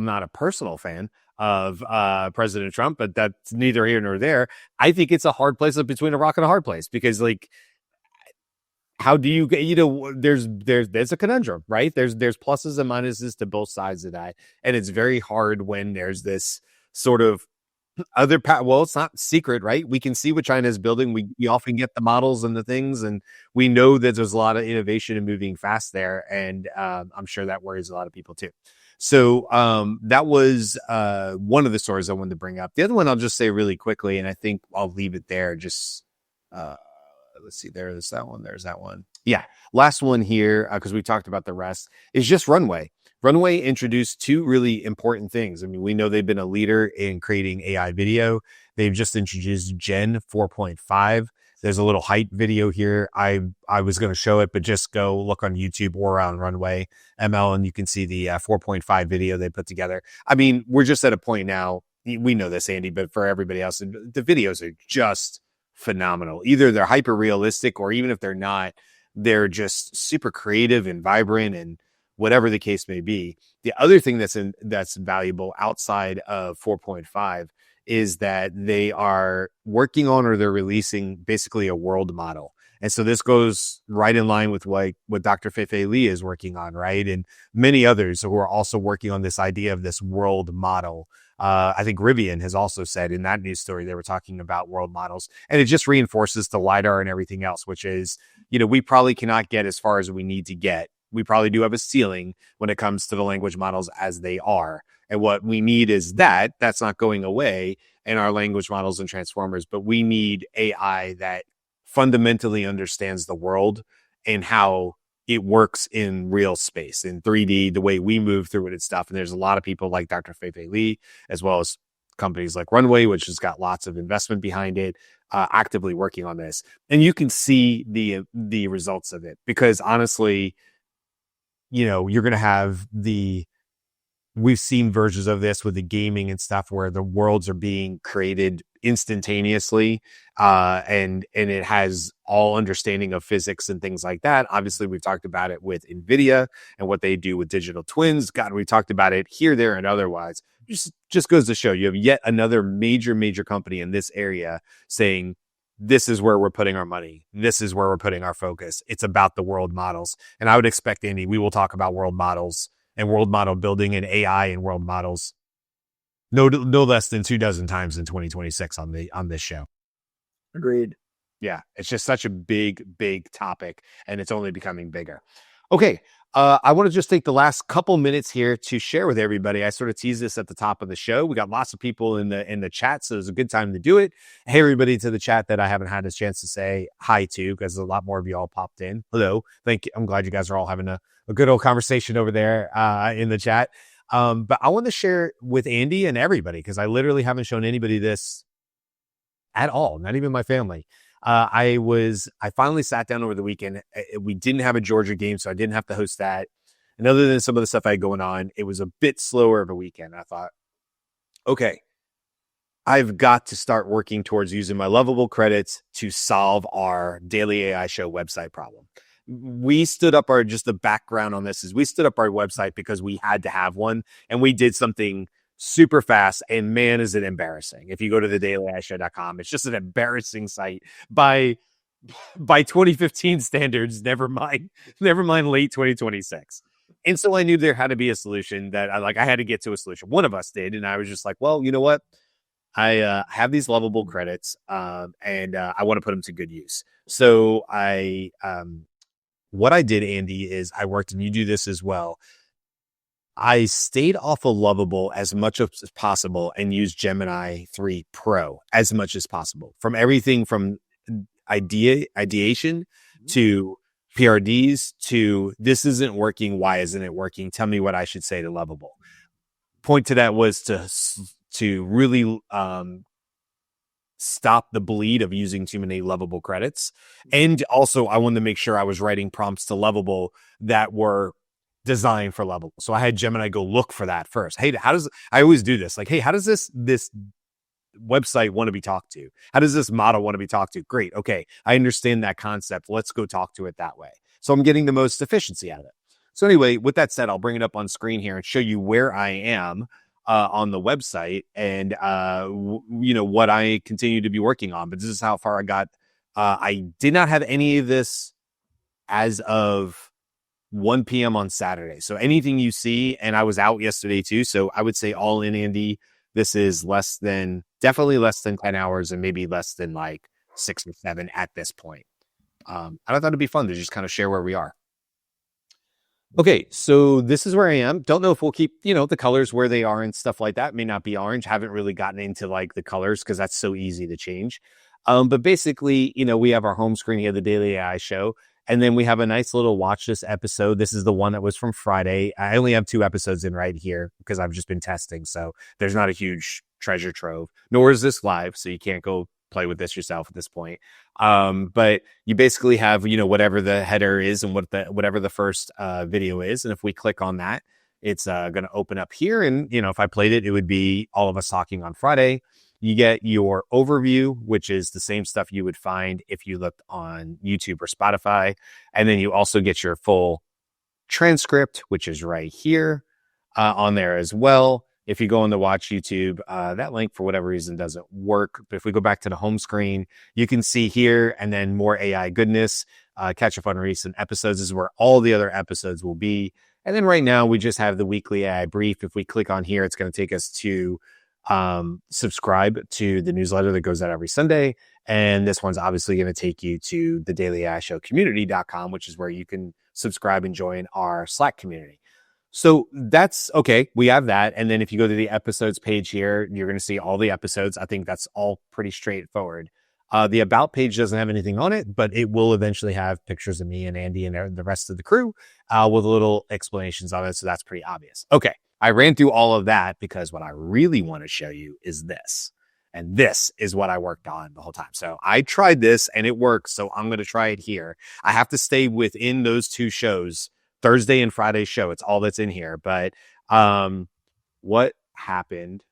Speaker 1: not a personal fan of President Trump, but that's neither here nor there. I think it's a hard place between a rock and a hard place because, like, how do you get, there's a conundrum, right? There's pluses and minuses to both sides of that. And it's very hard when there's this sort of well, it's not secret, right? We can see what China is building. We often get the models and the things, and we know that there's a lot of innovation and moving fast there. And I'm sure that worries a lot of people too. So that was one of the stories I wanted to bring up. The other one I'll just say really quickly, and I think I'll leave it there. Just let's see, there's that one. There's that one. Yeah. Last one here, because we talked about the rest, is just Runway. Runway introduced two really important things. I mean, we know they've been a leader in creating AI video. They've just introduced Gen 4.5. There's a little hype video here. I was going to show it, but just go look on YouTube or on Runway ML, and you can see the 4.5 video they put together. I mean, we're just at a point now. We know this, Andy, but for everybody else, the videos are just phenomenal. Either they're hyper realistic, or even if they're not, they're just super creative and vibrant and whatever the case may be. The other thing that's valuable outside of 4.5 is that they are working on, or they're releasing, basically a world model. And so this goes right in line with what Dr. Feifei Li is working on, right? And many others who are also working on this idea of this world model. I think Rivian has also said in that news story, they were talking about world models, and it just reinforces the LIDAR and everything else, which is, we probably cannot get as far as we need to get. We probably do have a ceiling when it comes to the language models as they are. And what we need is that's not going away in our language models and transformers, but we need AI that fundamentally understands the world and how it works in real space, in 3D, the way we move through it and stuff. And there's a lot of people like Dr. Feifei Li, as well as companies like Runway, which has got lots of investment behind it, actively working on this. And you can see the results of it, because honestly, you're going to have we've seen versions of this with the gaming and stuff where the worlds are being created instantaneously, and it has all understanding of physics and things like that. Obviously, we've talked about it with NVIDIA and what they do with digital twins. God, we talked about it here, there, and otherwise. Just goes to show you have yet another major company in this area saying, this is where we're putting our money. This is where we're putting our focus. It's about the world models. And I would expect, Andy, we will talk about world models and world model building and AI and world models no less than 24 times in 2026 on this show.
Speaker 2: Agreed.
Speaker 1: Yeah, it's just such a big topic, and it's only becoming bigger. Okay, I want to just take the last couple minutes here to share with everybody. I sort of teased this at the top of the show. We got lots of people in the chat, so it's a good time to do it. Hey, everybody to the chat that I haven't had a chance to say hi to, because a lot more of you all popped in. Hello, thank you. I'm glad you guys are all having a good old conversation over there in the chat. But I want to share with Andy and everybody, because I literally haven't shown anybody this at all, not even my family. I finally sat down over the weekend. We didn't have a Georgia game, so I didn't have to host that. And other than some of the stuff I had going on, it was a bit slower of a weekend. I thought, okay, I've got to start working towards using my Lovable credits to solve our daily AI show website problem. We stood up just the background on this is we stood up our website because we had to have one, and we did something super fast, and man, is it embarrassing. If you go to thedailyishow.com, it's just an embarrassing site by 2015 standards, never mind late 2026. And so I knew there had to be a solution that I had to get to a solution. One of us did. And I was just like, well, you know what? I have these Lovable credits and I want to put them to good use. So what I did, Andy, is I worked, and you do this as well. I stayed off of Lovable as much as possible and used Gemini 3 Pro as much as possible. From everything from ideation to PRDs to this isn't working. Why isn't it working? Tell me what I should say to Lovable. Point to that was to really stop the bleed of using too many Lovable credits. And also I wanted to make sure I was writing prompts to Lovable that were designed for Lovable. So I had Gemini go look for that first. Hey, I always do this? Like, hey, how does this website want to be talked to? How does this model want to be talked to? Great. Okay. I understand that concept. Let's go talk to it that way. So I'm getting the most efficiency out of it. So anyway, with that said, I'll bring it up on screen here and show you where I am on the website and, what I continue to be working on. But this is how far I got. I did not have any of this as of 1 p.m. on Saturday. So anything you see, and I was out yesterday too. So I would say all in, Andy, this is definitely less than 10 hours and maybe less than like 6 or 7 at this point. I thought it'd be fun to just kind of share where we are. Okay, so this is where I am. Don't know if we'll keep, the colors where they are and stuff like that. May not be orange. Haven't really gotten into like the colors because that's so easy to change. But basically, we have our home screen here, the Daily AI Show. And then we have a nice little watch this episode. This is the one that was from Friday. I only have 2 episodes in right here because I've just been testing. So there's not a huge treasure trove, nor is this live. So you can't go play with this yourself at this point. But you basically have, whatever the header is and whatever the first video is. And if we click on that, it's going to open up here. And, if I played it, it would be all of us talking on Friday. You get your overview, which is the same stuff you would find if you looked on YouTube or Spotify. And then you also get your full transcript, which is right here on there as well. If you go on to watch YouTube, that link for whatever reason doesn't work. But if we go back to the home screen, you can see here and then more AI goodness, catch up on recent episodes is where all the other episodes will be. And then right now we just have the weekly AI brief. If we click on here, it's going to take us to subscribe to the newsletter that goes out every Sunday. And this one's obviously going to take you to the dailyashowcommunity.com, which is where you can subscribe and join our Slack community. So that's okay. We have that. And then if you go to the episodes page here, you're going to see all the episodes. I think that's all pretty straightforward. The about page doesn't have anything on it, but it will eventually have pictures of me and Andy and the rest of the crew with little explanations on it. So that's pretty obvious. Okay. I ran through all of that because what I really want to show you is this. And this is what I worked on the whole time. So I tried this and it works. So I'm going to try it here. I have to stay within those 2 shows, Thursday and Friday show. It's all that's in here. But what happened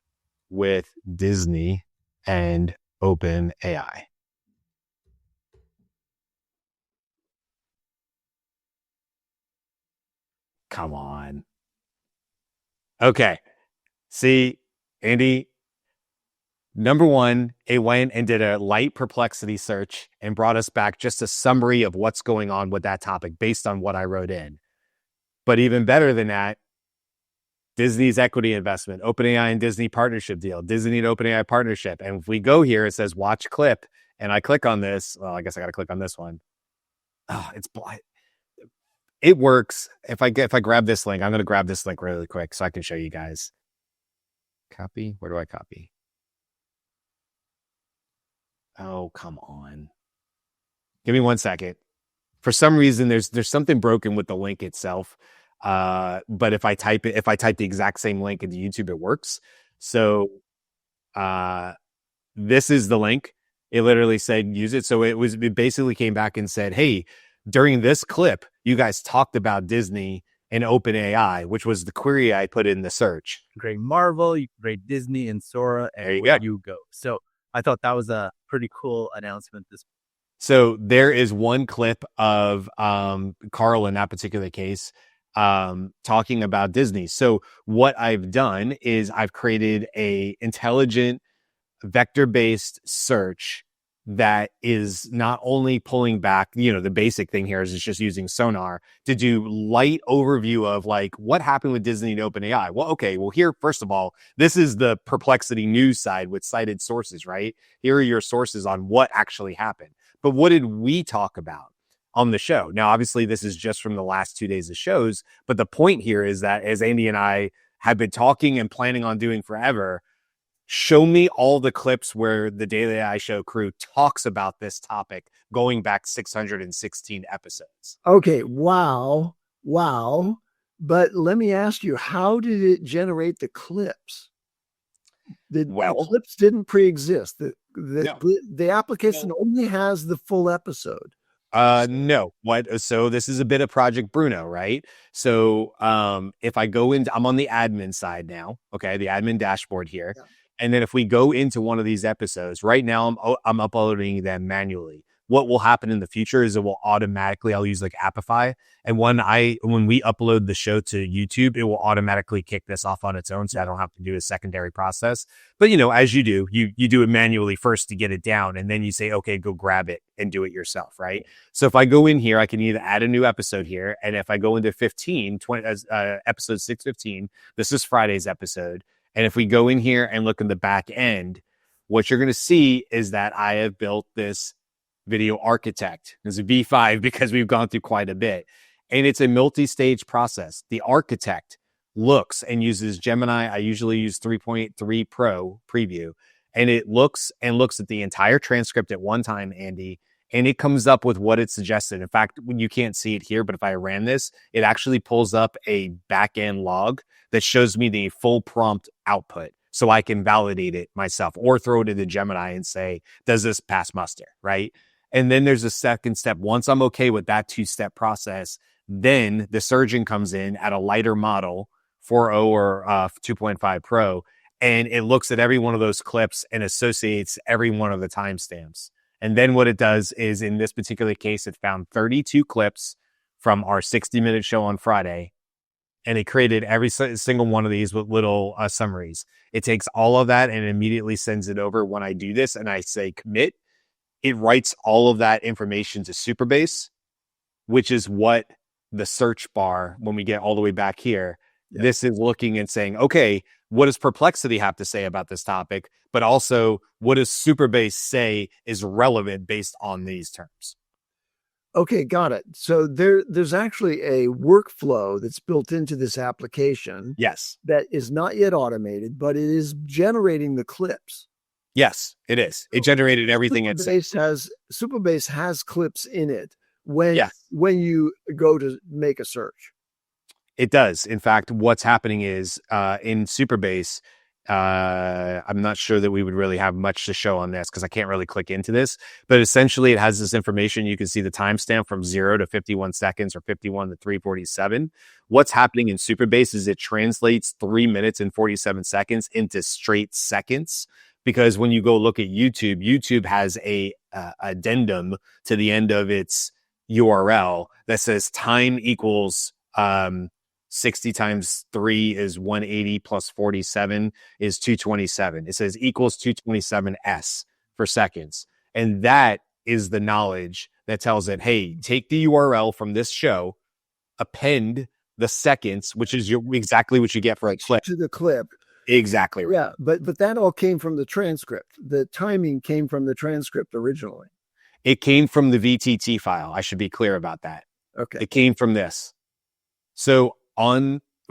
Speaker 1: with Disney and OpenAI? Come on. Okay. See, Andy, number one, it went and did a light perplexity search and brought us back just a summary of what's going on with that topic based on what I wrote in. But even better than that, Disney's equity investment, OpenAI and Disney partnership deal, Disney and OpenAI partnership. And if we go here, it says watch clip. And I click on this. Well, I guess I got to click on this one. Oh, it's blind. It works. If I grab this link, I'm going to grab this link really quick so I can show you guys. Copy. Where do I copy? Oh, come on. Give me 1 second. For some reason, there's something broken with the link itself. But if I type the exact same link into YouTube, it works. So this is the link. It literally said use it. So it basically came back and said, hey, during this clip, you guys talked about Disney and OpenAI, which was the query I put in the search.
Speaker 3: Grade Marvel, you grade Disney and Sora, and where you go. So I thought that was a pretty cool announcement.
Speaker 1: So there is one clip of Carl in that particular case talking about Disney. So what I've done is I've created a intelligent vector-based search that is not only pulling back, the basic thing here is it's just using sonar to do light overview of like what happened with Disney and OpenAI. Well, okay, here, first of all, this is the Perplexity news side with cited sources, right? Here are your sources on what actually happened. But what did we talk about on the show? Now, obviously, this is just from the last 2 days of shows, but the point here is that as Andy and I have been talking and planning on doing forever, show me all the clips where the Daily AI Show crew talks about this topic going back 616 episodes.
Speaker 2: Okay. Wow. But let me ask you, how did it generate the clips? The clips didn't pre-exist. The application only has the full episode.
Speaker 1: No. So this is a bit of Project Bruno, right? So if I go into, I'm on the admin side now, okay, the admin dashboard here. Yeah. And then if we go into one of these episodes, right now I'm uploading them manually. What will happen in the future is it will automatically, I'll use like Appify. And when we upload the show to YouTube, it will automatically kick this off on its own. So I don't have to do a secondary process. But as you do, you do it manually first to get it down. And then you say, okay, go grab it and do it yourself, right? So if I go in here, I can either add a new episode here. And if I go into episode 615, this is Friday's episode. And if we go in here and look in the back end, what you're going to see is that I have built this video architect. It's a V5 because we've gone through quite a bit. And it's a multi-stage process. The architect looks and uses Gemini. I usually use 3.3 Pro preview. And it looks at the entire transcript at one time, Andy, and it comes up with what it suggested. In fact, you can't see it here, but if I ran this, it actually pulls up a back-end log that shows me the full prompt output so I can validate it myself or throw it into Gemini and say, does this pass muster, right? And then there's a second step. Once I'm okay with that two-step process, then the surgeon comes in at a lighter model, 4.0 or 2.5 Pro, and it looks at every one of those clips and associates every one of the timestamps. And then what it does is, in this particular case, it found 32 clips from our 60-minute show on Friday, and it created every single one of these with little summaries. It takes all of that and immediately sends it over. When I do this and I say commit, it writes all of that information to Superbase, which is what the search bar, when we get all the way back here, this is looking and saying, okay, what does Perplexity have to say about this topic? But also, what does Superbase say is relevant based on these terms?
Speaker 2: Okay, got it. So there's actually a workflow that's built into this application.
Speaker 1: Yes.
Speaker 2: That is not yet automated, but it is generating the clips.
Speaker 1: Yes, it is. It generated everything.
Speaker 2: Superbase has clips in it when you go to make a search.
Speaker 1: It does. In fact, what's happening is in Superbase, I'm not sure that we would really have much to show on this because I can't really click into this, but essentially it has this information. You can see the timestamp from 0 to 51 seconds or 51 to 3:47. What's happening in Superbase is it translates 3 minutes and 47 seconds into straight seconds, because when you go look at YouTube has a addendum to the end of its URL that says time equals 60 times 3 is 180 plus 47 is 227. It says equals 227s for seconds. And that is the knowledge that tells it, hey, take the URL from this show, append the seconds, which is exactly what you get for a clip.
Speaker 2: To the clip.
Speaker 1: Exactly right.
Speaker 2: Yeah, but that all came from the transcript. The timing came from the transcript originally.
Speaker 1: It came from the VTT file. I should be clear about that.
Speaker 2: Okay.
Speaker 1: It came from this. So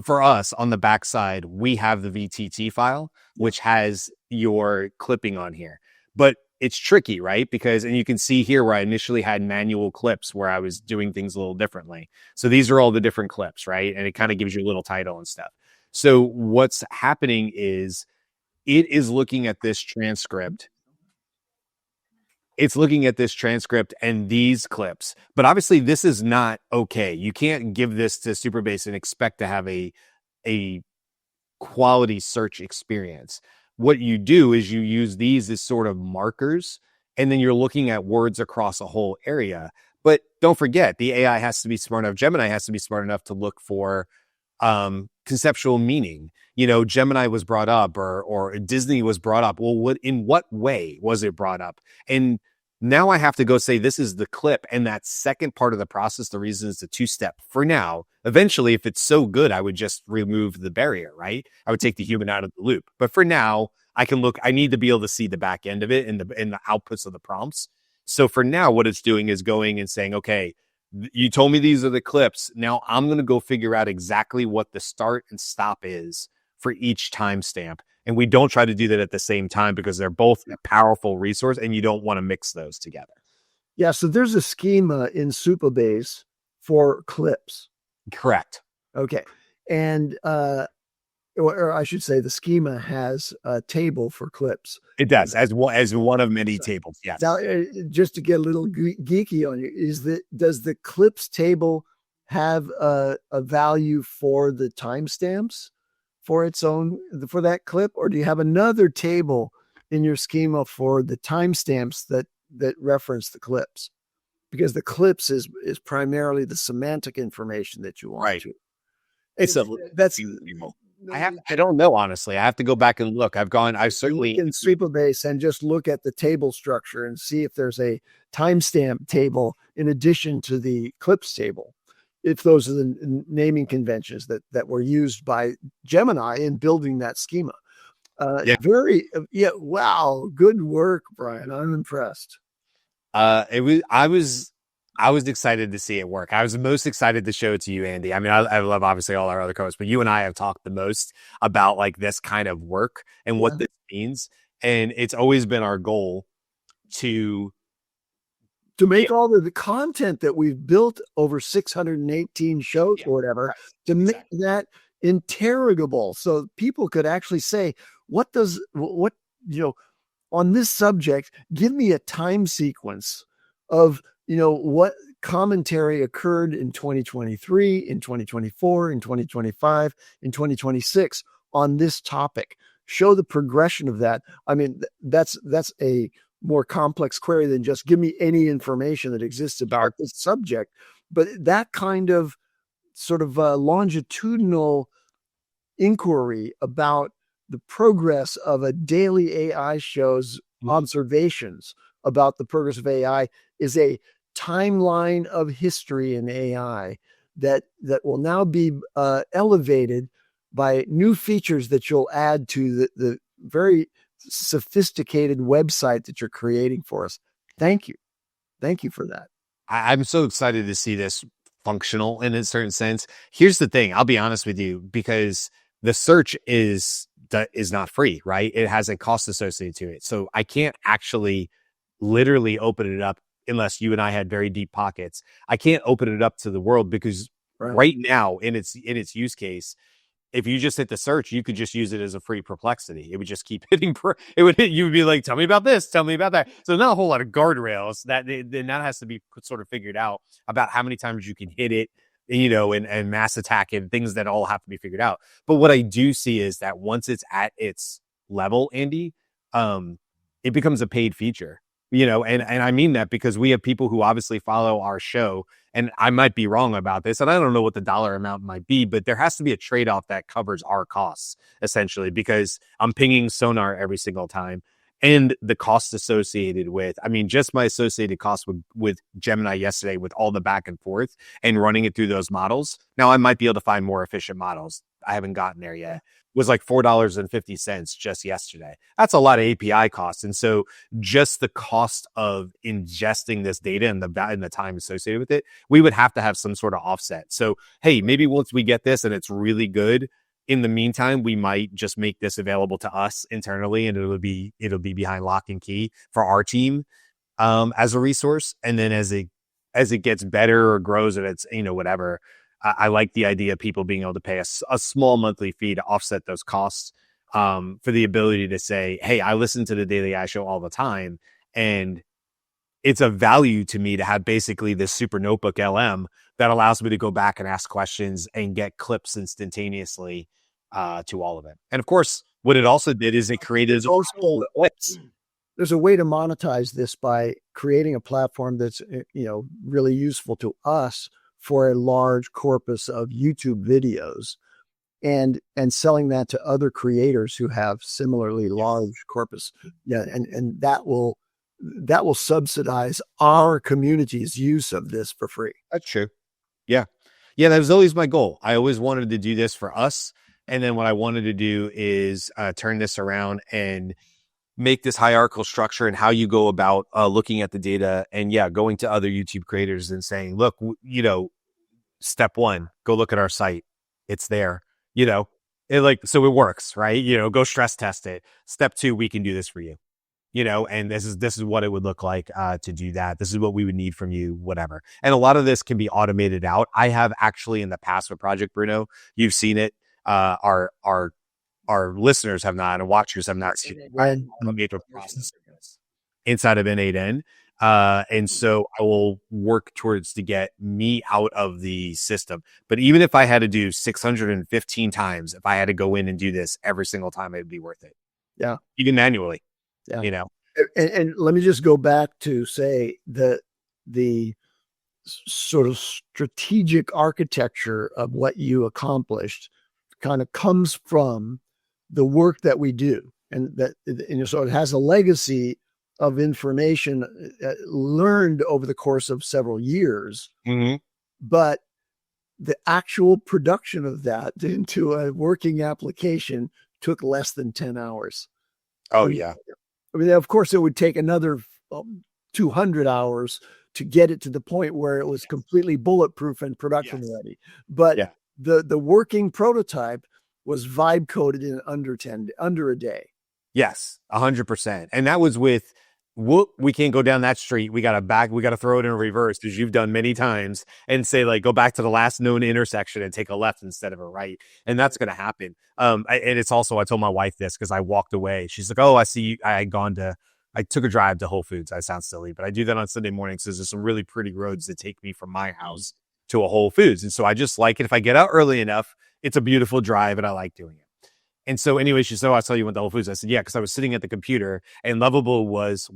Speaker 1: for us on the backside, we have the VTT file, which has your clipping on here. But it's tricky, right? And you can see here where I initially had manual clips where I was doing things a little differently. So these are all the different clips, right? And it kind of gives you a little title and stuff. So what's happening is it is looking at this transcript. It's looking at this transcript and these clips, but obviously this is not okay. You can't give this to Superbase and expect to have a quality search experience. What you do is you use these as sort of markers, and then you're looking at words across a whole area. But don't forget, the AI has to be smart enough. Gemini has to be smart enough to look for conceptual meaning. Gemini was brought up or Disney was brought up. Well, in what way was it brought up? And Now I have to go say, this is the clip. And that second part of the process, the reason it's a 2-step for now, eventually, if it's so good, I would just remove the barrier, right? I would take the human out of the loop. But for now, I need to be able to see the back end of it and the outputs of the prompts. So for now, what it's doing is going and saying, okay, you told me these are the clips. Now I'm going to go figure out exactly what the start and stop is for each timestamp. And we don't try to do that at the same time because they're both a powerful resource and you don't want to mix those together.
Speaker 2: Yeah. So there's a schema in Supabase for clips.
Speaker 1: Correct.
Speaker 2: Okay. And, or I should say the schema has a table for clips.
Speaker 1: It does, as one of many tables. Yes.
Speaker 2: Now, just to get a little geeky on you, does the clips table have a value for the timestamps for its own, for that clip? Or do you have another table in your schema for the timestamps that reference the clips? Because the clips is primarily the semantic information that you want
Speaker 1: right.
Speaker 2: to.
Speaker 1: That's I don't know, honestly. I have to go back and look. I certainly
Speaker 2: in Supabase and just look at the table structure and see if there's a timestamp table in addition to the clips table. If those are the naming conventions that were used by Gemini in building that schema. Wow. Good work, Brian. I'm impressed.
Speaker 1: I was excited to see it work. I was most excited to show it to you, Andy. I mean, I love obviously all our other co-hosts, but you and I have talked the most about like this kind of work and what this means. And it's always been our goal to
Speaker 2: make all the content that we've built over 618 shows or whatever, to make that interrogable. So people could actually say, on this subject, give me a time sequence of, what commentary occurred in 2023, in 2024, in 2025, in 2026 on this topic. Show the progression of that. I mean, that's a more complex query than just give me any information that exists about this subject. But that kind of sort of longitudinal inquiry about the progress of a daily AI show's observations about the progress of AI is a timeline of history in AI that will now be elevated by new features that you'll add to the very sophisticated website that you're creating for us. Thank you. Thank you for that.
Speaker 1: I'm so excited to see this functional in a certain sense. Here's the thing. I'll be honest with you, because the search is not free, right? It has a cost associated to it. So I can't actually literally open it up unless you and I had very deep pockets. I can't open it up to the world because right now in its use case, if you just hit the search, you could just use it as a free perplexity. It would just keep hitting. You would be like, tell me about this, tell me about that. So not a whole lot of guardrails. That has to be sort of figured out about how many times you can hit it, and mass attack and things that all have to be figured out. But what I do see is that once it's at its level, Andy, it becomes a paid feature. And I mean that because we have people who obviously follow our show, and I might be wrong about this, and I don't know what the dollar amount might be, but there has to be a trade-off that covers our costs, essentially, because I'm pinging Sonar every single time, and the costs associated with, just my associated costs with Gemini yesterday, with all the back and forth and running it through those models. Now, I might be able to find more efficient models. I haven't gotten there yet. Was like $4.50 just yesterday. That's a lot of API costs. And so just the cost of ingesting this data and the time associated with it, we would have to have some sort of offset. So, hey, maybe once we get this and it's really good, in the meantime, we might just make this available to us internally, and it'll be behind lock and key for our team as a resource. And then as it gets better or grows and it's, whatever, I like the idea of people being able to pay a small monthly fee to offset those costs, for the ability to say, hey, I listen to the Daily AI Show all the time, and it's a value to me to have basically this super notebook LM that allows me to go back and ask questions and get clips instantaneously to all of it. And of course, what it also did is it created clips.
Speaker 2: There's a way to monetize this by creating a platform that's, really useful to us for a large corpus of YouTube videos, and selling that to other creators who have similarly large corpus. Yeah. And that will that will subsidize our community's use of this for free.
Speaker 1: That's true. Yeah. Yeah, that was always my goal. I always wanted to do this for us. And then what I wanted to do is turn this around and make this hierarchical structure and how you go about looking at the data and going to other YouTube creators and saying, look, step one, go look at our site. It's there, so it works, right? Go stress test it. Step two, we can do this for you, and this is what it would look like to do that. This is what we would need from you, whatever. And a lot of this can be automated out. I have actually in the past with Project Bruno, you've seen it. Our listeners have not and watchers have not seen automated process inside of N8N. And so I will work towards to get me out of the system. But even if I had to do 615 times, if I had to go in and do this every single time, it'd be worth it.
Speaker 2: Yeah.
Speaker 1: Even manually,
Speaker 2: And let me just go back to say that the sort of strategic architecture of what you accomplished kind of comes from the work that we do, and so it has a legacy of information learned over the course of several years.
Speaker 1: Mm-hmm.
Speaker 2: But the actual production of that into a working application took less than 10 hours.
Speaker 1: Oh, yeah.
Speaker 2: I mean, of course, it would take another 200 hours to get it to the point where it was completely bulletproof and production ready. But the working prototype was vibe coded in under a day.
Speaker 1: Yes, 100%. And that was with, we can't go down that street. We got to throw it in reverse, as you've done many times, and say, like, go back to the last known intersection and take a left instead of a right. And that's going to happen. And it's also, I told my wife this because I walked away. She's like, oh, I see you. I took a drive to Whole Foods. I sound silly, but I do that on Sunday mornings because there's some really pretty roads that take me from my house to a Whole Foods. And so I just like it. If I get out early enough, it's a beautiful drive and I like doing it. And so anyway, she said, oh, I saw you went to Whole Foods. I said, yeah, because I was sitting at the computer and Lovable was,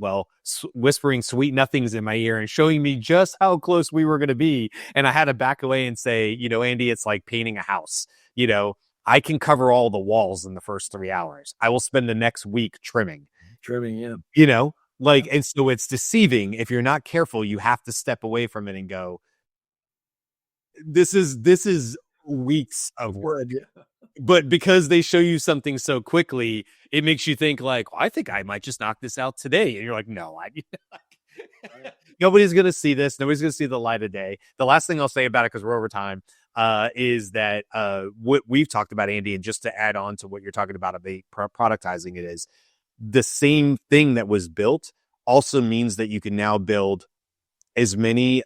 Speaker 1: whispering sweet nothings in my ear and showing me just how close we were going to be. And I had to back away and say, Andy, it's like painting a house. I can cover all the walls in the first 3 hours. I will spend the next week trimming.
Speaker 2: Yeah.
Speaker 1: And so it's deceiving. If you're not careful, you have to step away from it and go, this is weeks of work. But because they show you something so quickly, it makes you think like, I think I might just knock this out today. And you're like, no, nobody's going to see this. Nobody's going to see the light of day. The last thing I'll say about it, because we're over time, is that what we've talked about, Andy, and just to add on to what you're talking about productizing it, is the same thing that was built also means that you can now build as many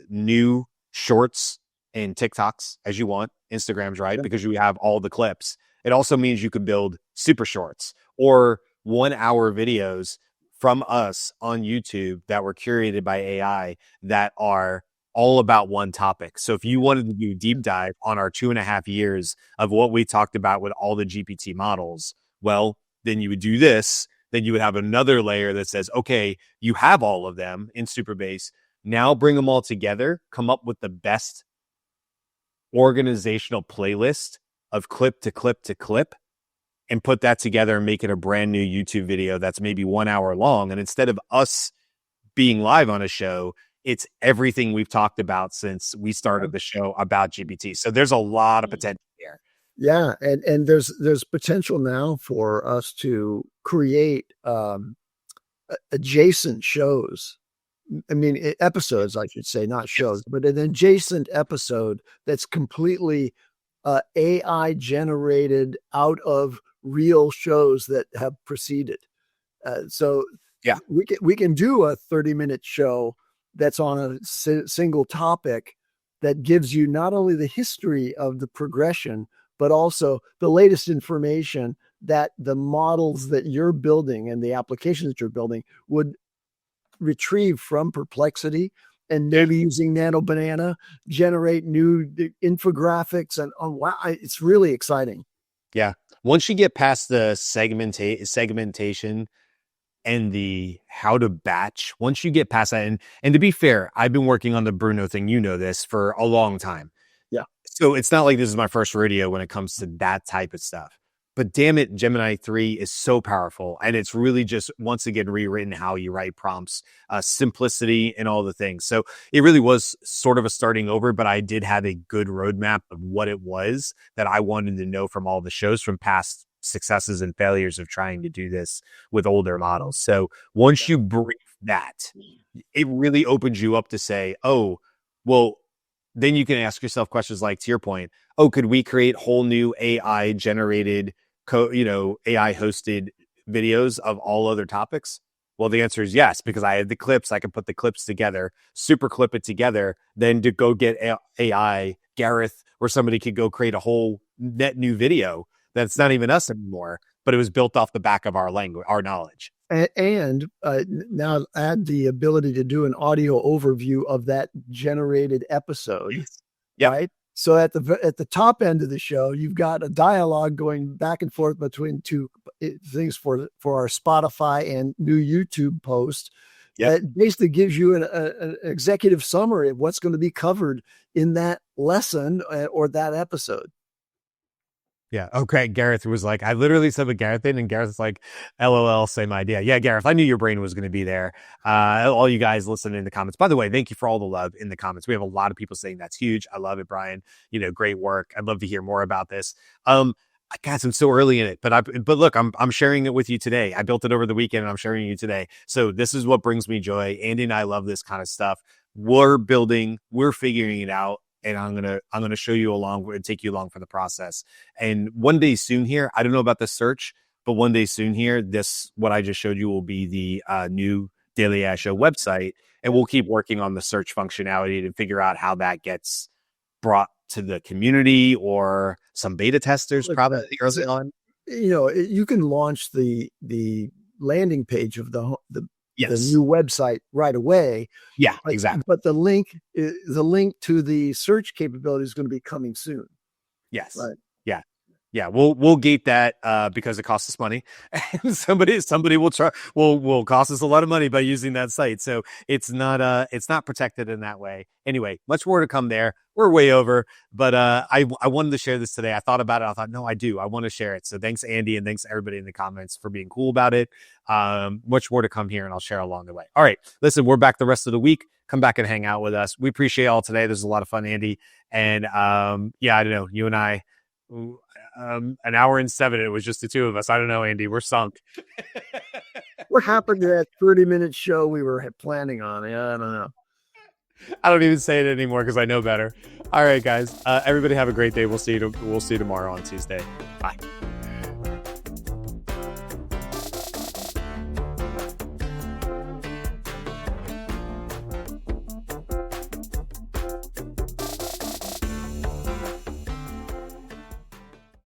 Speaker 1: new shorts and TikToks as you want. Instagram's right, because you have all the clips. It also means you could build super shorts or 1 hour videos from us on YouTube that were curated by AI that are all about one topic. So if you wanted to do a deep dive on our 2.5 years of what we talked about with all the GPT models, then you would do this. Then you would have another layer that says, okay, you have all of them in Superbase. Now bring them all together, come up with the best organizational playlist of clip to clip to clip, and put that together and make it a brand new YouTube video that's maybe 1 hour long. And instead of us being live on a show, it's everything we've talked about since we started the show about GPT. So there's a lot of potential here.
Speaker 2: Yeah. And there's potential now for us to create adjacent shows. I mean, episodes, I should say, not shows, but an adjacent episode that's completely AI generated out of real shows that have preceded. So we can do a 30-minute show that's on a single topic that gives you not only the history of the progression, but also the latest information that the models that you're building and the applications that you're building would retrieve from Perplexity, and maybe using Nano Banana generate new infographics. And wow, it's really exciting.
Speaker 1: Yeah. Once you get past the segmentation and the how to batch, once you get past that, and to be fair, I've been working on the Bruno thing, this, for a long time.
Speaker 2: Yeah.
Speaker 1: So it's not like this is my first rodeo when it comes to that type of stuff. But damn it, Gemini 3 is so powerful. And it's really just, once again, rewritten how you write prompts, simplicity and all the things. So it really was sort of a starting over, but I did have a good roadmap of what it was that I wanted to know from all the shows, from past successes and failures of trying to do this with older models. So once you brief that, it really opens you up to say, oh, well, then you can ask yourself questions like, to your point, oh, could we create whole new AI generated, AI hosted videos of all other topics? Well, the answer is yes, because I had the clips. I can put the clips together, super clip it together, then to go get AI, Gareth, or somebody could go create a whole net new video that's not even us anymore, but it was built off the back of our language, our knowledge.
Speaker 2: And now add the ability to do an audio overview of that generated episode.
Speaker 1: Yep.
Speaker 2: Right. So at the top end of the show, you've got a dialogue going back and forth between two things for our Spotify and new YouTube post.
Speaker 1: Yep.
Speaker 2: That basically gives you an executive summary of what's going to be covered in that lesson or that episode.
Speaker 1: Yeah. Okay. Gareth was like, I literally said what Gareth did, and Gareth's like, LOL, same idea. Yeah, Gareth, I knew your brain was going to be there. All you guys listening in the comments. By the way, thank you for all the love in the comments. We have a lot of people saying that's huge. I love it, Brian. Great work. I'd love to hear more about this. Guys, I'm so early in it, but look, I'm sharing it with you today. I built it over the weekend and I'm sharing it today. So this is what brings me joy. Andy and I love this kind of stuff. We're building, we're figuring it out. And I'm gonna show you along and take you along for the process. And one day soon here, I don't know about the search, but one day soon here, what I just showed you will be the new Daily AI Show website, and we'll keep working on the search functionality to figure out how that gets brought to the community or some beta testers probably early on.
Speaker 2: You can launch the landing page of the
Speaker 1: Yes.
Speaker 2: new website right away.
Speaker 1: Yeah, exactly.
Speaker 2: But the link to the search capability is going to be coming soon.
Speaker 1: Yes.
Speaker 2: Right.
Speaker 1: Yeah. Yeah. We'll gate that because it costs us money, and somebody will cost us a lot of money by using that site. So it's not protected in that way. Anyway, much more to come there. We're way over, but I wanted to share this today. I thought about it. I thought, no, I do. I want to share it. So thanks, Andy, and thanks everybody in the comments for being cool about it. Much more to come here, and I'll share along the way. All right, listen, we're back the rest of the week. Come back and hang out with us. We appreciate all today. There's a lot of fun, Andy, and I don't know, you and I. An hour and 7, it was just the two of us. I don't know, Andy, we're sunk.
Speaker 2: What happened to that 30-minute show we were planning on? Yeah, I don't know.
Speaker 1: I don't even say it anymore because I know better. All right, guys. Everybody have a great day. We'll see you tomorrow on Tuesday. Bye.